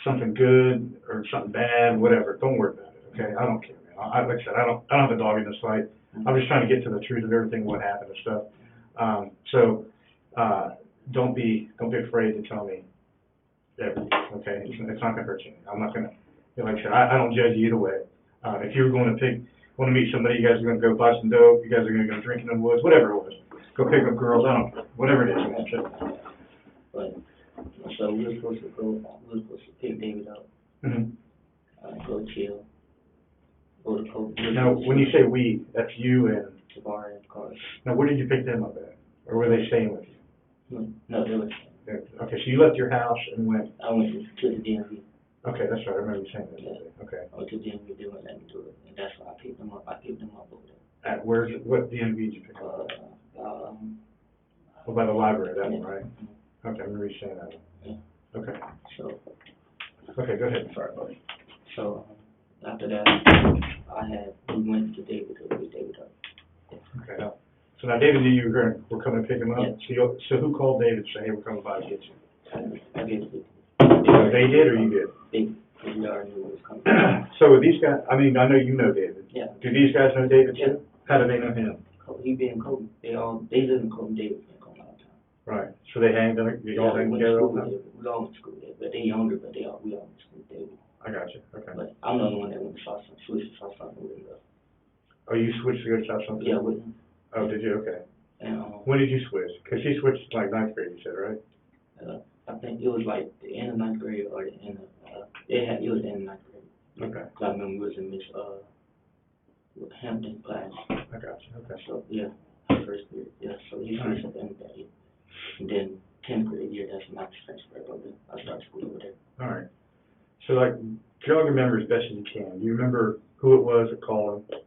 something good or something bad, whatever, don't worry about it, okay? I don't care, man. Like I said, I don't have a dog in this fight. I'm just trying to get to the truth of everything, what happened and stuff. So don't be afraid to tell me everything, okay? It's not gonna hurt you. I'm not gonna, like I said, I don't judge you either way. If you were going to meet somebody, you guys are gonna go buy some dope, you guys are gonna go drinking in the woods, whatever it was. Go pick up girls, I don't care, whatever it is, man. But so we were supposed to pick David up, go chill, go to Coke. Now, when you say we, that's you and. The bar and cars. Now, where did you pick them up at? Or were they staying with you? No, they were. Okay, so you left your house and went. I went to the DMV. Okay, that's right. I remember you saying that. Yeah. Okay. I went to the DMV. They wouldn't let me do it, and that's why I picked them up. I picked them up over there. At what DMV did you pick up? By the library, that one, right? Mm-hmm. Okay, I remember you saying that one. Yeah. Okay. So. Okay, go ahead. Sorry, buddy. So after that, we went to David to pick David up. Okay. So now David knew you were coming to pick him up. Yeah. So who called David to say, hey, we're coming by to get you? I guess it. So they did or you did? They already knew it was coming. So with these guys, I mean, I know you know David. Yeah. Do these guys know David Yeah. too? How do they know him? He being Kobe. They live in Kobe. David been Kobe all the time. Right. So they all hang together all the time? We all went to school there, but they younger, but we all went to school with David. I got you. Okay. But I'm the only one that went to saw something, switched to saw something with him though. Oh, you switched to go to South Central? Yeah, with him. Oh, did you? Okay. And, When did you switch? Because she switched like ninth grade, you said, right? I think it was like the end of ninth grade or the end of, it was the end of ninth grade. Okay. Cause I remember we was in Miss, Hampton class. I got you. Okay. So, yeah, first period, yeah, so he switched at the end of that year. And then 10th grade year, that's when I transferred over, I started school over there. All right. So like, jog your memory as best as you can. Do you remember who it was that called him?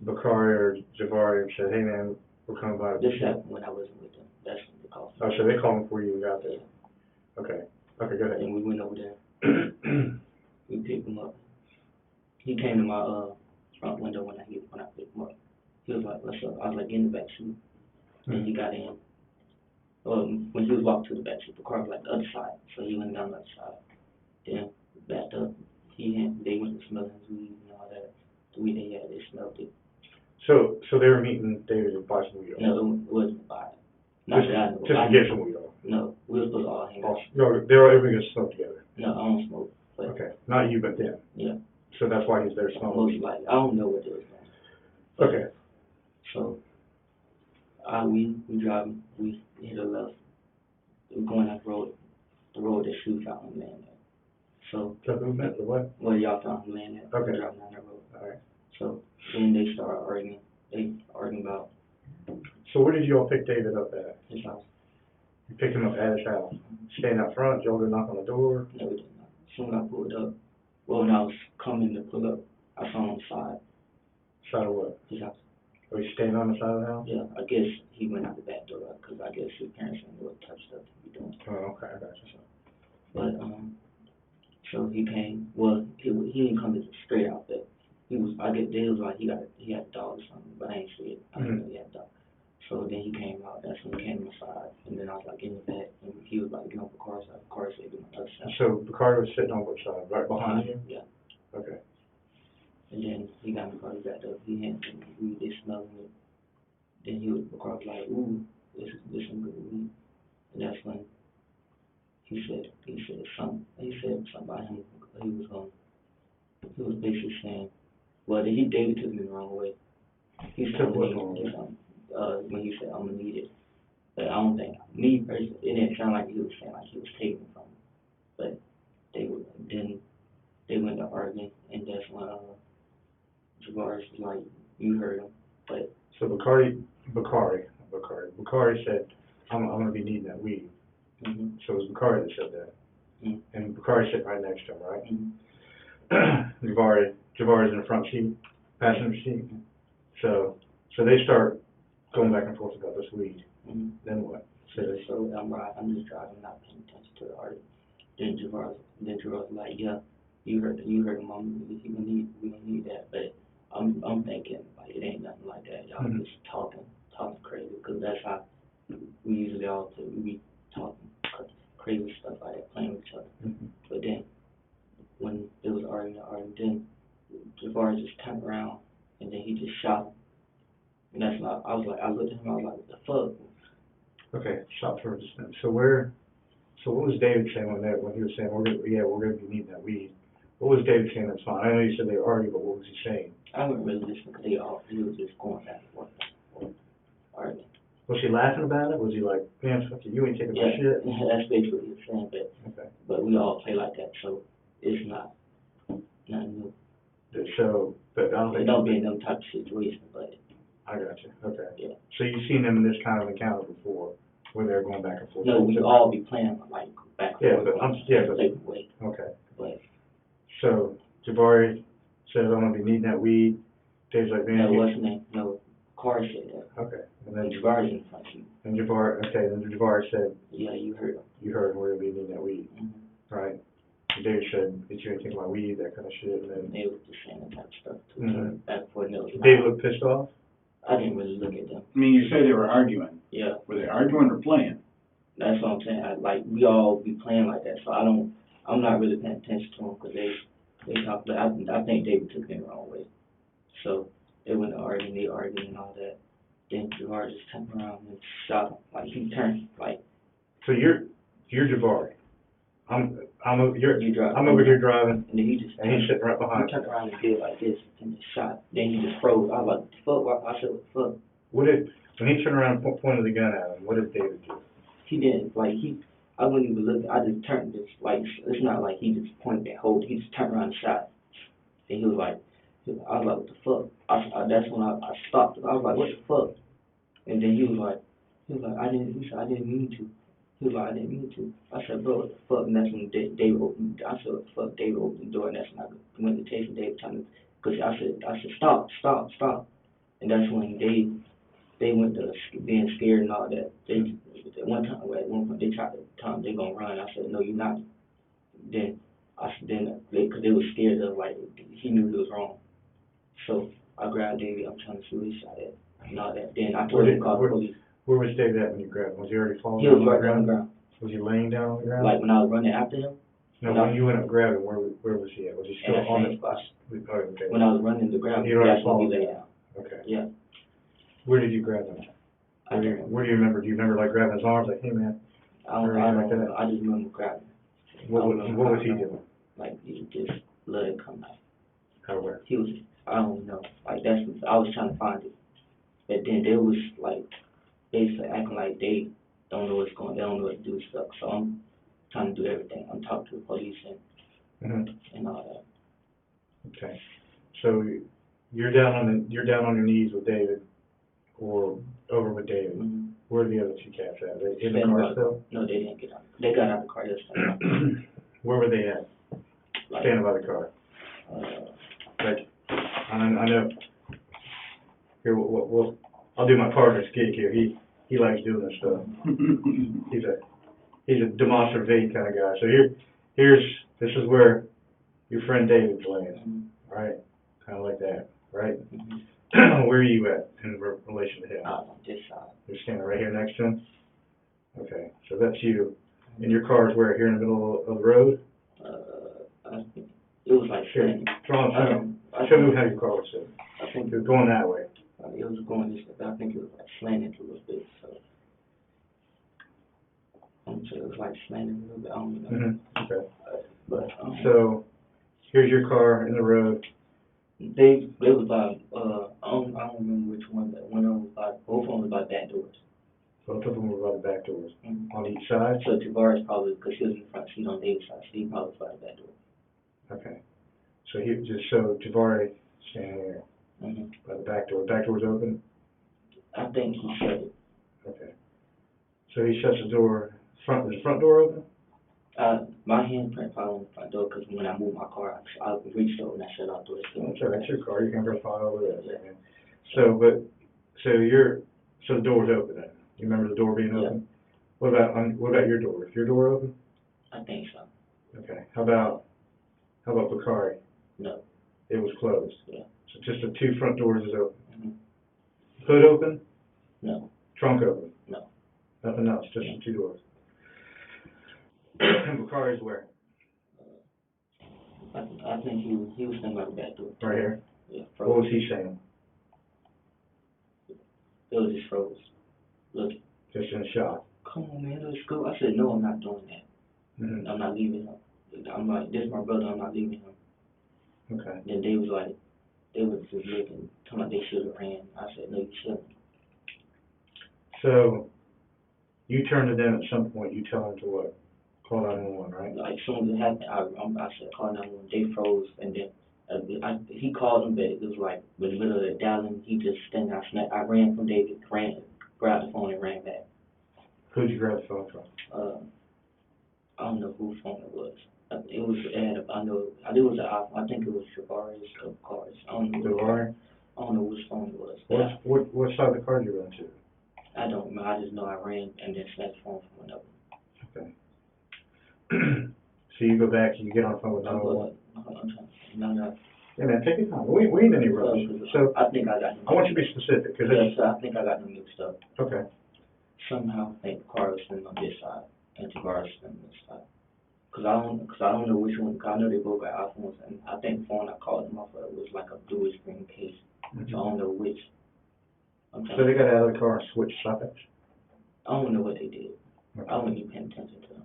Bakari or Javari and said, hey man, we're coming by. This happened when I wasn't with them, that's when they called me. Oh, so they called him before you even got there? Yeah. Okay. Okay, go ahead. And we went over there, we picked him up. He came to my, front window when I picked him up. He was like, what's up? I was like, in the back seat. And he got in. When he was walking to the back seat, the car was like the other side, so he went down the other side. Then backed up. They went to smell his weed and all that. The weed they had, they smelled it. So they were meeting David to buy some weed off? No, it wasn't by it. Not that I know. Just to get some weed off? No, we were supposed to all hang out. No, they were everybody gonna smoke together? No, I don't smoke. But Okay, not you, but them? yeah, So that's why he's there smoking? most likely. I don't know what they was doing. Okay. So, we driving, we hit a left. We're going up the road that she found him laying at. So, The movement, the what? well, y'all found him laying at. Okay. We're driving down that road. All right. So, then they started arguing. They arguing about So where did you all pick David up at? his house. You picked him up at his house? Staying out front, y'all go knock on the door? No, we did not. Soon as I pulled up, well, when I was coming to pull up, I saw him on the side. Side of what? His house. Are you staying on the side of the house? Yeah, I guess he went out the back door because I guess his parents didn't know what type of stuff he be doing. Oh, okay, I got you. But, so he came, well, he didn't come straight out there. I guess they was like, he had a dog or something, but I ain't see it. I didn't know he had a dog. So then he came out, that's when he came inside, and then I was like, in the back, and he was like, get on the car side, the car said, get on the other side. So the car was sitting on which side? Right behind you? Yeah. Okay. And then he got in the car, he backed up, he had some weed, they smelled it. Then the car was like, ooh, this is some good weed. And that's when he said something about him. He was basically saying, well, David took me the wrong way. He said, Took what wrong way? When he said, I'm gonna need it. But I don't think, me personally, it didn't sound like he was saying like he was taking it from me. But they went to arguing, and that's when, Javaris was like, you heard him, but. So Bakari said, I'm gonna be needing that weed. Mm-hmm. So it was Bakari that said that. Mm-hmm. And Bakari sitting right next to him, right? Mm-hmm. Javari's in the front seat, passenger seat. So they start going back and forth about this weed. Mm-hmm. Then what? So I'm just driving, not paying attention to the argument. Then Javaris was like, yeah, you heard him, Mom, we gonna need that. But I'm thinking, like, it ain't nothing like that. Y'all Mm-hmm. just talking crazy, because that's how we usually all do. We be talking crazy stuff like that, playing with each other. Mm-hmm. But then, when it was arguing, then Javaris just turned around, and then he just shot him. And that's when I looked at him, I was like, what the fuck? Okay, stop for just a minute. So what was David saying when he was saying, we're gonna be needing that weed? What was David saying that's fine? I know you said they were arguing, but what was he saying? I wasn't really listening, because he was just going back and forth, arguing. Was he laughing about it? Was he like, man, fuck you ain't taking my shit? Yeah, that's basically what he was saying, but we all play like that, so it's not new. So, but I don't It think. don't be in them type of situation, but. I got you, okay. Yeah. So you've seen them in this kind of encounter before, where they're going back and forth? No, we all be playing like back and forth. Okay. But. So Jabari says, I'm gonna be needing that weed. Dave's like, man. No, what's his name? No, Carr said that. Okay. And then Jabari's in the front seat. And Jabari said. Yeah, you heard him. You heard him, we're gonna be needing that weed, right? And Dave said, that you ain't taking my weed, that kind of shit, and then. They was just saying that type of stuff to each other, back and forth. Dave looked pissed off? I didn't really look at them. I mean, you say they were arguing. Yeah. Were they arguing or playing? That's what I'm saying. We all be playing like that, so I'm not really paying attention to them, because they talk, but I think David took me the wrong way. So they went to arguing, they argued and all that. Then Jabari just turned around and shot him. Like, he turned, like. So you're Jabari. I'm I'm over, You drive. I'm over here driving, And then he just and he's sitting right he behind me. turned around and did like this and just shot. Then he just froze. I was like, fuck, I said, what the fuck? When he turned around and pointed the gun at him, what did David do? He didn't, like, I wouldn't even look, I just turned this, like, it's not like he just pointed and hold, he just turned around and shot. And he was like, I was like, what the fuck? That's when I stopped. I was like, what the fuck? And then he said, I didn't mean to. He was like, I didn't mean to. I said, bro, what the fuck? And that's when David opened, I said, what the fuck? David opened the door, and that's when I went to chasing David, because I said, stop. And that's when they went to being scared and all that. At one point, they tried to tell him they gonna run. I said, no, you're not. Then, because they were scared of, like, he knew he was wrong. So, I grabbed David, I'm trying to see what he shot at, and all that. Then I told him to call the police. Where was David at when you grabbed him? Was he already falling He down was on the right on the ground. Was he laying down on the ground? Like, when I was running after him? No, when you went up grabbing him, where was he at? Was he still In that on same spot. Oh, okay. When I was running to grab He him, already that's when he fallen lay down. down. Okay. Yeah. Where did you grab him? I don't know. Where do you remember? Do you remember, like, grabbing his arms, like, hey, man? I don't know. I just remember grabbing him. What was he doing? Like, he just let it come out. How, where? He was, I don't know. Like, I was trying to find it. But then they was, like, basically acting like they don't know what's going on. They don't know what to do stuff. So I'm trying to do everything. I'm talking to the police and all that. Okay. So you're down on your knees with David, or over with David. Mm-hmm. Where are the other two cats at? Are they in the car still? No, they didn't get out. They got out of the car yesterday. Where were they at? Like, Standing by the car. Like, I know. Here, I'll do my partner's gig here. He likes doing this stuff. He's a demonstrative aid kind of guy. So this is where your friend David's laying, right? Kind of like that, right? Mm-hmm. Where are you at in relation to him? On this side. You're standing right here next to him? Okay, so that's you. And your car is where, here in the middle of the road? I think it was like Here, show me how your car was sitting. I think It was going that way. it was going this way. I think it was like slanted a little bit, so. I'm sure it was like slanted a little bit, I don't know. Mm-hmm. Okay. But, So, here's your car in the road. they was by, I don't remember which one, but one of them was by, both of them was by back doors. Both of them were by the back doors. Mm-hmm. On each side? So Tavares probably, because he was in the front seat on David's side, so he probably was by the back door. Okay. So Jabari standing there Mm-hmm. by the back door. Back door's open? I think he shut it. Okay. So he shuts the door. Is the front door open? My handprint probably on the front door, because when I moved my car, I reached over and I shut out the door. Oh, sure, that's your car. You can press file over there. Yeah. So the door's open then. You remember the door being open? What about your door? Is your door open? I think so. Okay. How about Bakari? No. It was closed. Yeah. So just the two front doors is open. Mm-hmm. Hood open? No. Trunk open? No. Nothing else, just the two doors. And Bakari's where? I think he was standing by the back door. Right here? Yeah. What Froze. was he saying? It was just froze. Look. Just in shock. Come on, man, let's go. I said, no, I'm not doing that. Mm-hmm. I'm not leaving him. I'm like, this is my brother, I'm not leaving him. Okay. Then they was just looking, talking like they should have ran. I said, no, you shouldn't. So, you turn to them at some point, you tell them to what? Call 911, right? Like, as soon as it happened, I said, call 911. They froze, and then he called them, but it was like, in the middle of the dialing, he just standing there. I ran from David, grabbed the phone and ran back. Who'd you grab the phone from? I don't know whose phone it was. I think it was I think it was Tavares of cars. I don't know. Devar? I don't know which phone it was. What side of the car did you run to? I don't know. I just know I ran and then snatched the phone from one of them. Okay. So you go back and you get on the phone with 911? No. Yeah, man, take your time. We ain't in any rush. So, I think I got them. I want you to be specific, because I think I got them mixed up. Okay. Somehow I think the car was sitting on this side and Tavares was sitting on this side. Cause I don't know which one. Cause I know they both got iPhones, and I think the phone I called them off of was like a dual screen case. Mm-hmm. So I don't know which. So they got out of the car and switched sides? I don't know what they did. Okay. I wasn't even paying attention to them.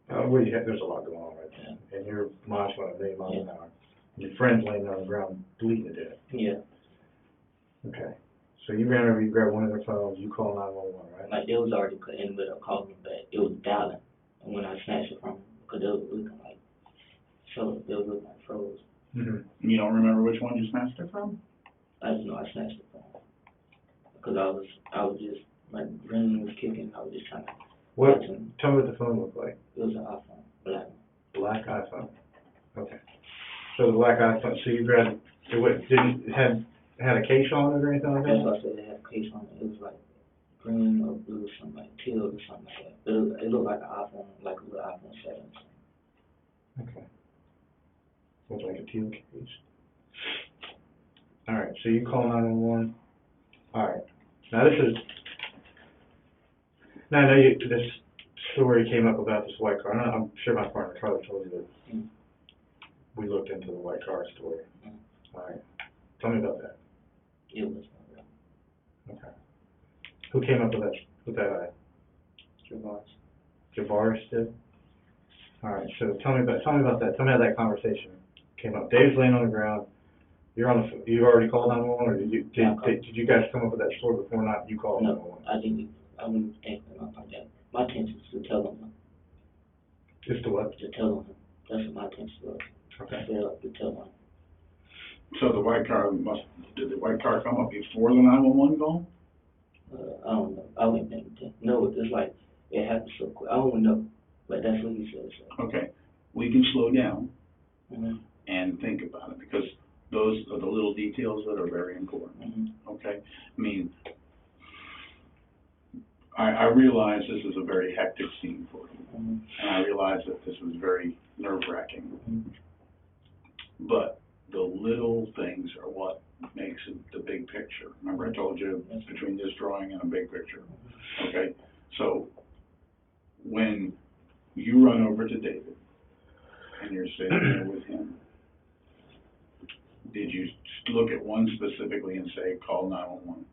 There's a lot going on right there. And your mind's going a million miles an hour. Your friend's laying on the ground bleeding to death. Yeah. Okay. So you ran over, you grabbed one of their phones, you called 911, right? Like, they was already in the middle of calling me back. It was dialing. And when I snatched it from them, because they was looking like, so they was looking like froze. You don't remember which one you snatched it from? I just know I snatched it from them. Because I was just, my brain was kicking. I was just trying to What? watch them. Tell me what the phone looked like. It was an iPhone, black one. Black iPhone. Okay. So the black iPhone, so you grabbed, it had a case on it or anything like That's that? why I said they had a case on it. It was like green or blue, something like teal or something like that. But it looked like an iPhone, like a little iPhone 7. Okay. Looked like a teal case. All right, so you call 911. All right. Now I know this story came up about this white car. I'm sure my partner probably told you that we looked into the white car story. All right. Tell me about that. It was not real. Okay. Who came up with that? Javaris did? All right, so tell me about that. Tell me how that conversation came up. Dave's laying on the ground. You're on the. You already called 911, or did you guys come up with that story before not you called 911? No, I didn't. I wouldn't think about that. My intention was to tell them. Just to what? To tell them. That's what my intention was. Okay. To tell them. So the white car did the white car come up before the 911 call? I don't know. I wouldn't think that. No, it's like it happened so quick. I don't know, but that's what he said. So. Okay, we can slow down Mm-hmm. and think about it, because those are the little details that are very important. Mm-hmm. Okay, I mean, I realize this is a very hectic scene for you, Mm-hmm. and I realize that this was very nerve-wracking. Mm-hmm. But the little things are what makes it the big picture. Remember I told you it's between this drawing and a big picture. Okay, so when you run over to David and you're sitting there with him, did you look at one specifically and say, call 911?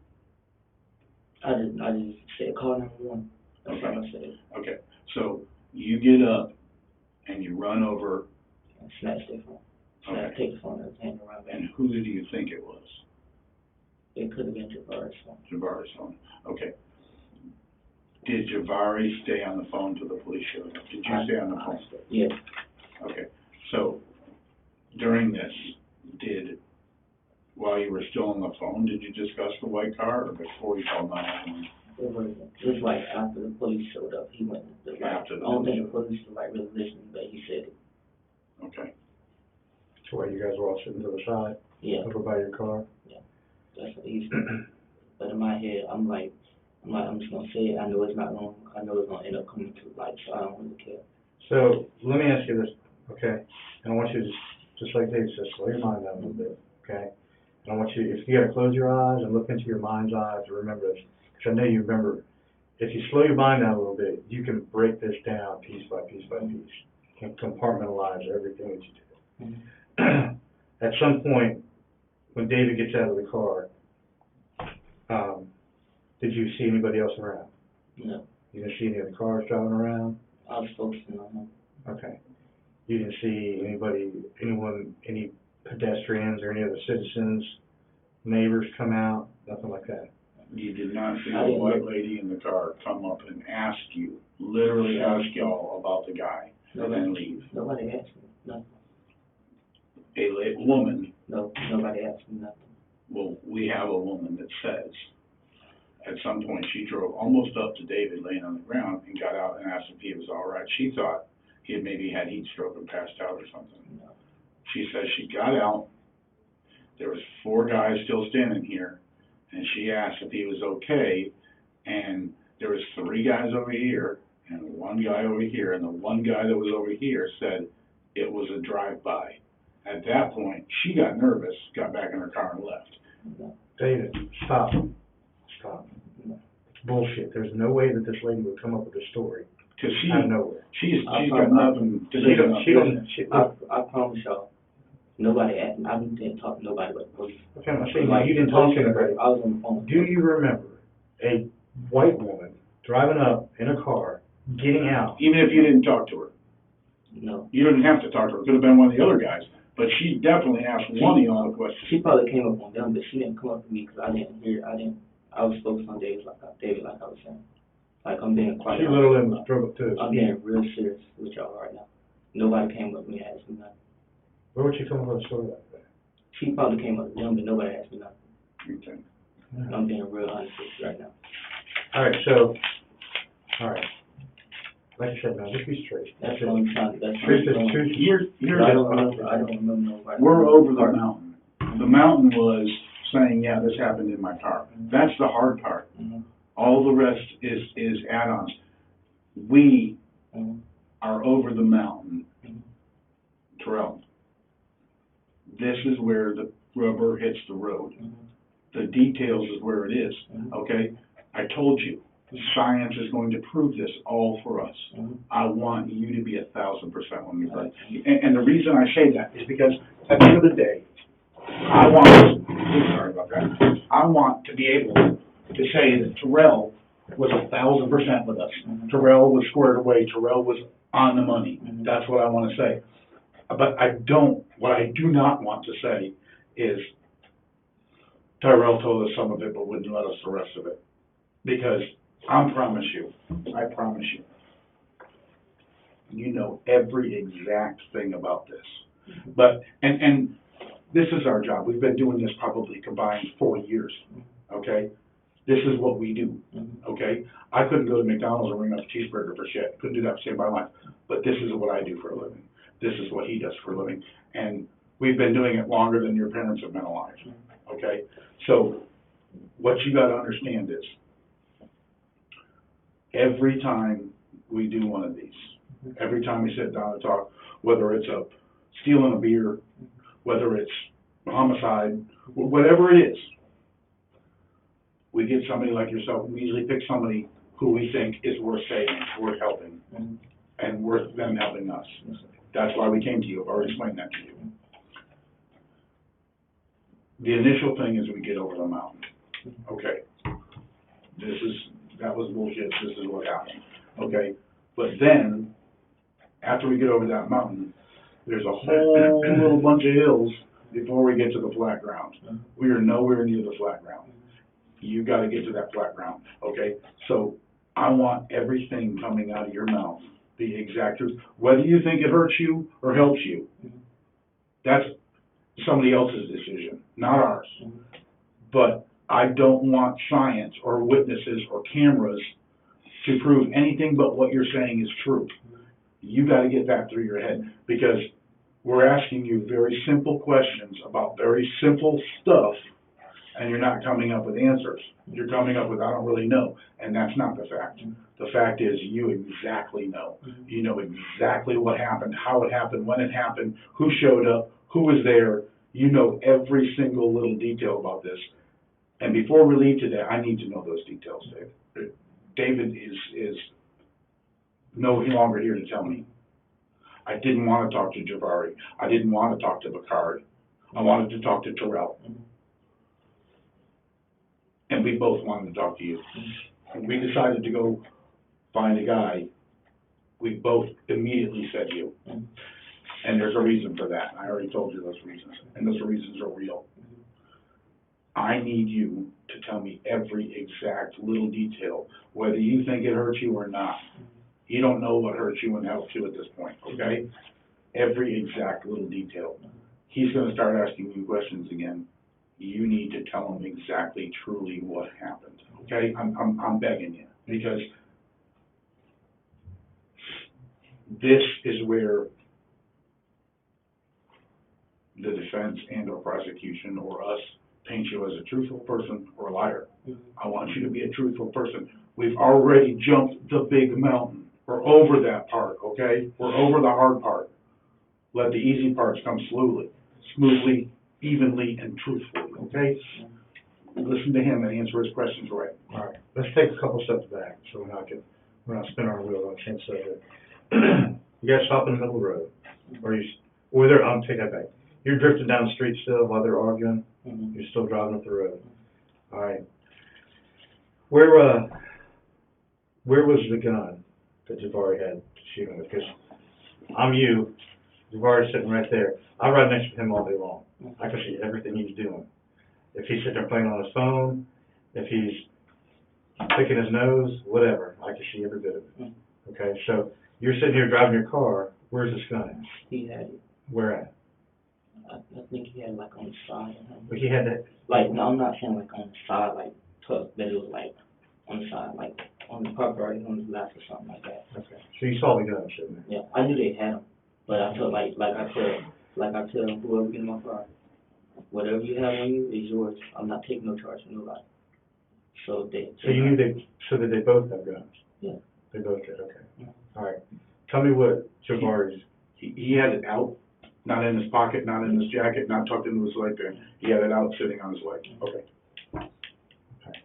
I just said call 911. That's Okay. all I said. Okay, so you get up and you run over. And snatch the phone. Okay. Take the phone and hand it around back. And who do you think it was? It could have been Javari's phone. Javari's phone. Okay. Did Javari stay on the phone till the police showed up? Did you stay on the phone? Yes. Okay. So during this, while you were still on the phone, did you discuss the white car, or before you called 911? It was like after the police showed up, he went. After the I don't police think the police was like really listening, but he said it. Okay. That's why you guys were all sitting to the side, Yeah. over by your car. That's what he said. But in my head, I'm just gonna say it. I know it's not wrong. I know it's gonna end up coming to light, so I don't really care. So let me ask you this, okay? And I want you to, just like Dave said, slow your mind down a little bit, okay? And I want you, if you gotta close your eyes and look into your mind's eye to remember this, because I know you remember. If you slow your mind down a little bit, you can break this down piece by piece by piece, and compartmentalize everything that you do. Mm-hmm. At some point, when David gets out of the car, did you see anybody else around? No. You didn't see any other cars driving around? I was focusing on him. Okay. You didn't see any pedestrians or any other citizens, neighbors come out, nothing like that? You did not see the white lady in the car come up and ask you, literally ask y'all about the guy, and then leave? Nobody asked me nothing. A woman, No, nobody asked me nothing. well, we have a woman that says, at some point, she drove almost up to David laying on the ground and got out and asked if he was all right. She thought he had maybe had heat stroke and passed out or something. No. She says she got out, there was 4 guys still standing here, and she asked if he was okay, and there was 3 guys over here and 1 guy over here, and the 1 guy that was over here said it was a drive-by. At that point, she got nervous, got back in her car and left. No. David, stop. Stop. No. It's bullshit. There's no way that this lady would come up with a story Cause out of nowhere. she's got nothing to do. I promise y'all, nobody asked me. I didn't talk to nobody but the police. Okay, I'm saying you didn't talk to anybody. I was on the phone. Do you remember a white woman driving up in a car, getting out? Even if you didn't talk to her. No. You didn't have to talk to her, it could have been one of the other guys, but she definitely asked one of y'all a question. She probably came up on them, but she didn't come up to me because I was focused on David, like I was saying. Like, I'm being quite She little in was trouble too. I'm being real serious with y'all right now. Nobody came up to me and asked me nothing. Where would she come up with a story like that? She probably came up to them, but nobody asked me nothing. Okay. I'm being real honest with you right now. All right. Like I said, man, just be straight. That's what I'm trying to, that's what Truth is I'm doing. truth. Here's I don't remember nobody. we're over the mountain. The mountain was saying, yeah, this happened in my car. That's the hard part. Mhm. All the rest is add-ons. We Mhm. are over the mountain. Mhm. Terrell, this is where the rubber hits the road. Mhm. The details is where it is, Mhm. okay? I told you, science is going to prove this all for us. Mhm. I want you to be 1,000% on me, right? And the reason I say that is because at the end of the day, I want to be able to say that Terrell was 1,000% with us. Terrell was squared away, Terrell was on the money. That's what I want to say. But what I do not want to say is Terrell told us some of it, but wouldn't let us the rest of it. Because I promise you, you know every exact thing about this. But, and this is our job. We've been doing this probably combined 4 years, okay? This is what we do, okay? I couldn't go to McDonald's and ring up a cheeseburger for shit. Couldn't do that to save my life. But this is what I do for a living. This is what he does for a living. And we've been doing it longer than your parents have been alive, okay? So what you gotta understand is, every time we do one of these, every time we sit down and talk, whether it's a stealing a beer, whether it's homicide, whatever it is, we get somebody like yourself, we usually pick somebody who we think is worth saving, worth helping, and worth them helping us. That's why we came to you. I've already explained that to you. The initial thing is we get over the mountain. Okay, that was bullshit, this is what happened, okay? But then, after we get over that mountain, there's a whole little bunch of hills before we get to the flat ground. We are nowhere near the flat ground. You gotta get to that flat ground, okay? So, I want everything coming out of your mouth, the exact truth, whether you think it hurts you or helps you. That's somebody else's decision, not ours. But I don't want science or witnesses or cameras to prove anything but what you're saying is true. You gotta get that through your head, because we're asking you very simple questions about very simple stuff, and you're not coming up with answers. You're coming up with, I don't really know, and that's not the fact. The fact is, you exactly know. You know exactly what happened, how it happened, when it happened, who showed up, who was there. You know every single little detail about this. And before we leave today, I need to know those details, David. David is no longer here to tell me. I didn't want to talk to Javari. I didn't want to talk to Bakari. I wanted to talk to Terrell. And we both wanted to talk to you. When we decided to go find a guy, we both immediately said you. And there's a reason for that. I already told you those reasons, and those reasons are real. I need you to tell me every exact little detail, whether you think it hurts you or not. You don't know what hurts you and helps you at this point, okay? Every exact little detail. He's gonna start asking you questions again. You need to tell him exactly, truly what happened, okay? I'm begging you, because this is where the defense and or prosecution or us paint you as a truthful person or a liar. I want you to be a truthful person. We've already jumped the big mountain. We're over that part, okay? We're over the hard part. Let the easy parts come smoothly, evenly, and truthfully, okay? Listen to him and answer his questions right. All right, let's take a couple steps back, so we're not spinning our wheels on the same subject. You guys stop in the middle of the road, I'm taking that back. You're drifting down the street still while they're arguing, you're still driving up the road. All right. Where was the gun that Javari had to shoot him with? Because I'm you, Javari's sitting right there. I ride next to him all day long. I can see everything he's doing. If he's sitting there playing on his phone, if he's picking his nose, whatever, I can see every bit of it. Okay, so you're sitting here driving your car, where's this gun at? He had it. Where at? I think he had it, like, on the side. But he had that, Like, no, I'm not saying, like, on the side, like, tucked, but it was, like, on the side, like, on the proper right on his lap or something like that. okay, so you saw the gun sitting there. Yeah, I knew they had him, but I felt like I tell whoever get in my car, whatever you have on you is yours. I'm not taking no charge from nobody. So So you knew so that they both have guns? Yeah. They both did, okay. Yeah. All right. Tell me what Javari's, He had it out, not in his pocket, not in his jacket, not tucked into his leg there. He had it out sitting on his leg. okay. Okay.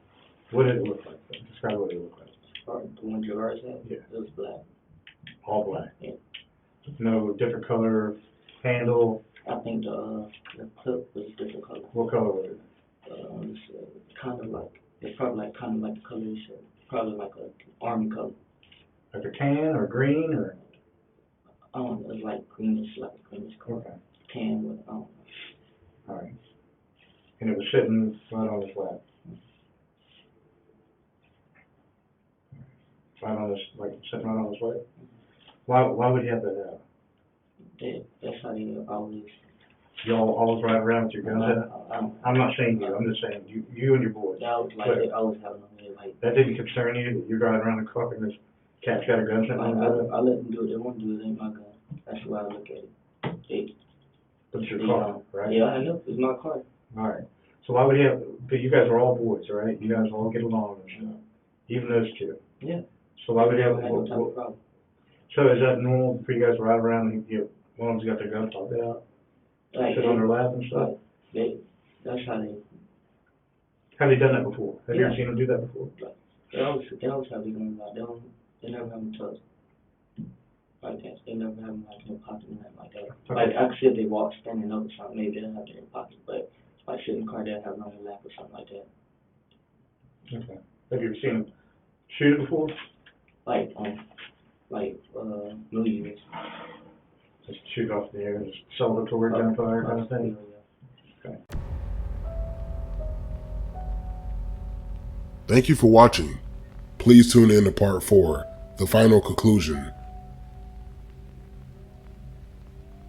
What did it look like? Describe what it looked like. or the one Javari's had, Yeah. it was black. All black? Yeah. No different color handle? I think the clip was a different color. What color was it? It's kind of like, it's probably like kind of like the color you said, probably like a army color. Like a tan or green or? I don't know, it's like greenish, like a greenish color. Okay. Tan with, I don't know. All right. And it was sitting right on his lap? Right on his, like sitting right on his lap? Why would he have that out? That's how they always. Y'all always ride around with your guns out? I'm not saying you, I'm just saying you and your boys. They always like, they always have them on there, like. That didn't concern you, that you're driving around the car and this cat's got a gun sitting on his lap? I let them do what they want to do, it ain't my gun. That's the way I look at it. But it's your car, right? Yeah, I know, it's my car. All right. So why would he have, but you guys are all boys, right? You guys all get along and stuff, even those two. Yeah. So why would he have, I had no type of problem. so is that normal for you guys to ride around and one of them's got their gun popped out, Like, sit on their lap and stuff? that's how they, Have they done that before? Have you ever Yeah. seen them do that before? they always have their guns out. They never have them tucked like that. They never have them like in their pocket or nothing like that. Okay. Like, I could see if they walk standing up or something, maybe they don't have it in their pocket, but like sitting in the car, they'll have it on their lap or something like that. Okay. Have you ever seen them shoot it before? Like, New Year's. Just shoot off the air, just celebratory gunfire kind of thing? Okay. Thank you for watching. Please tune in to part 4, the final conclusion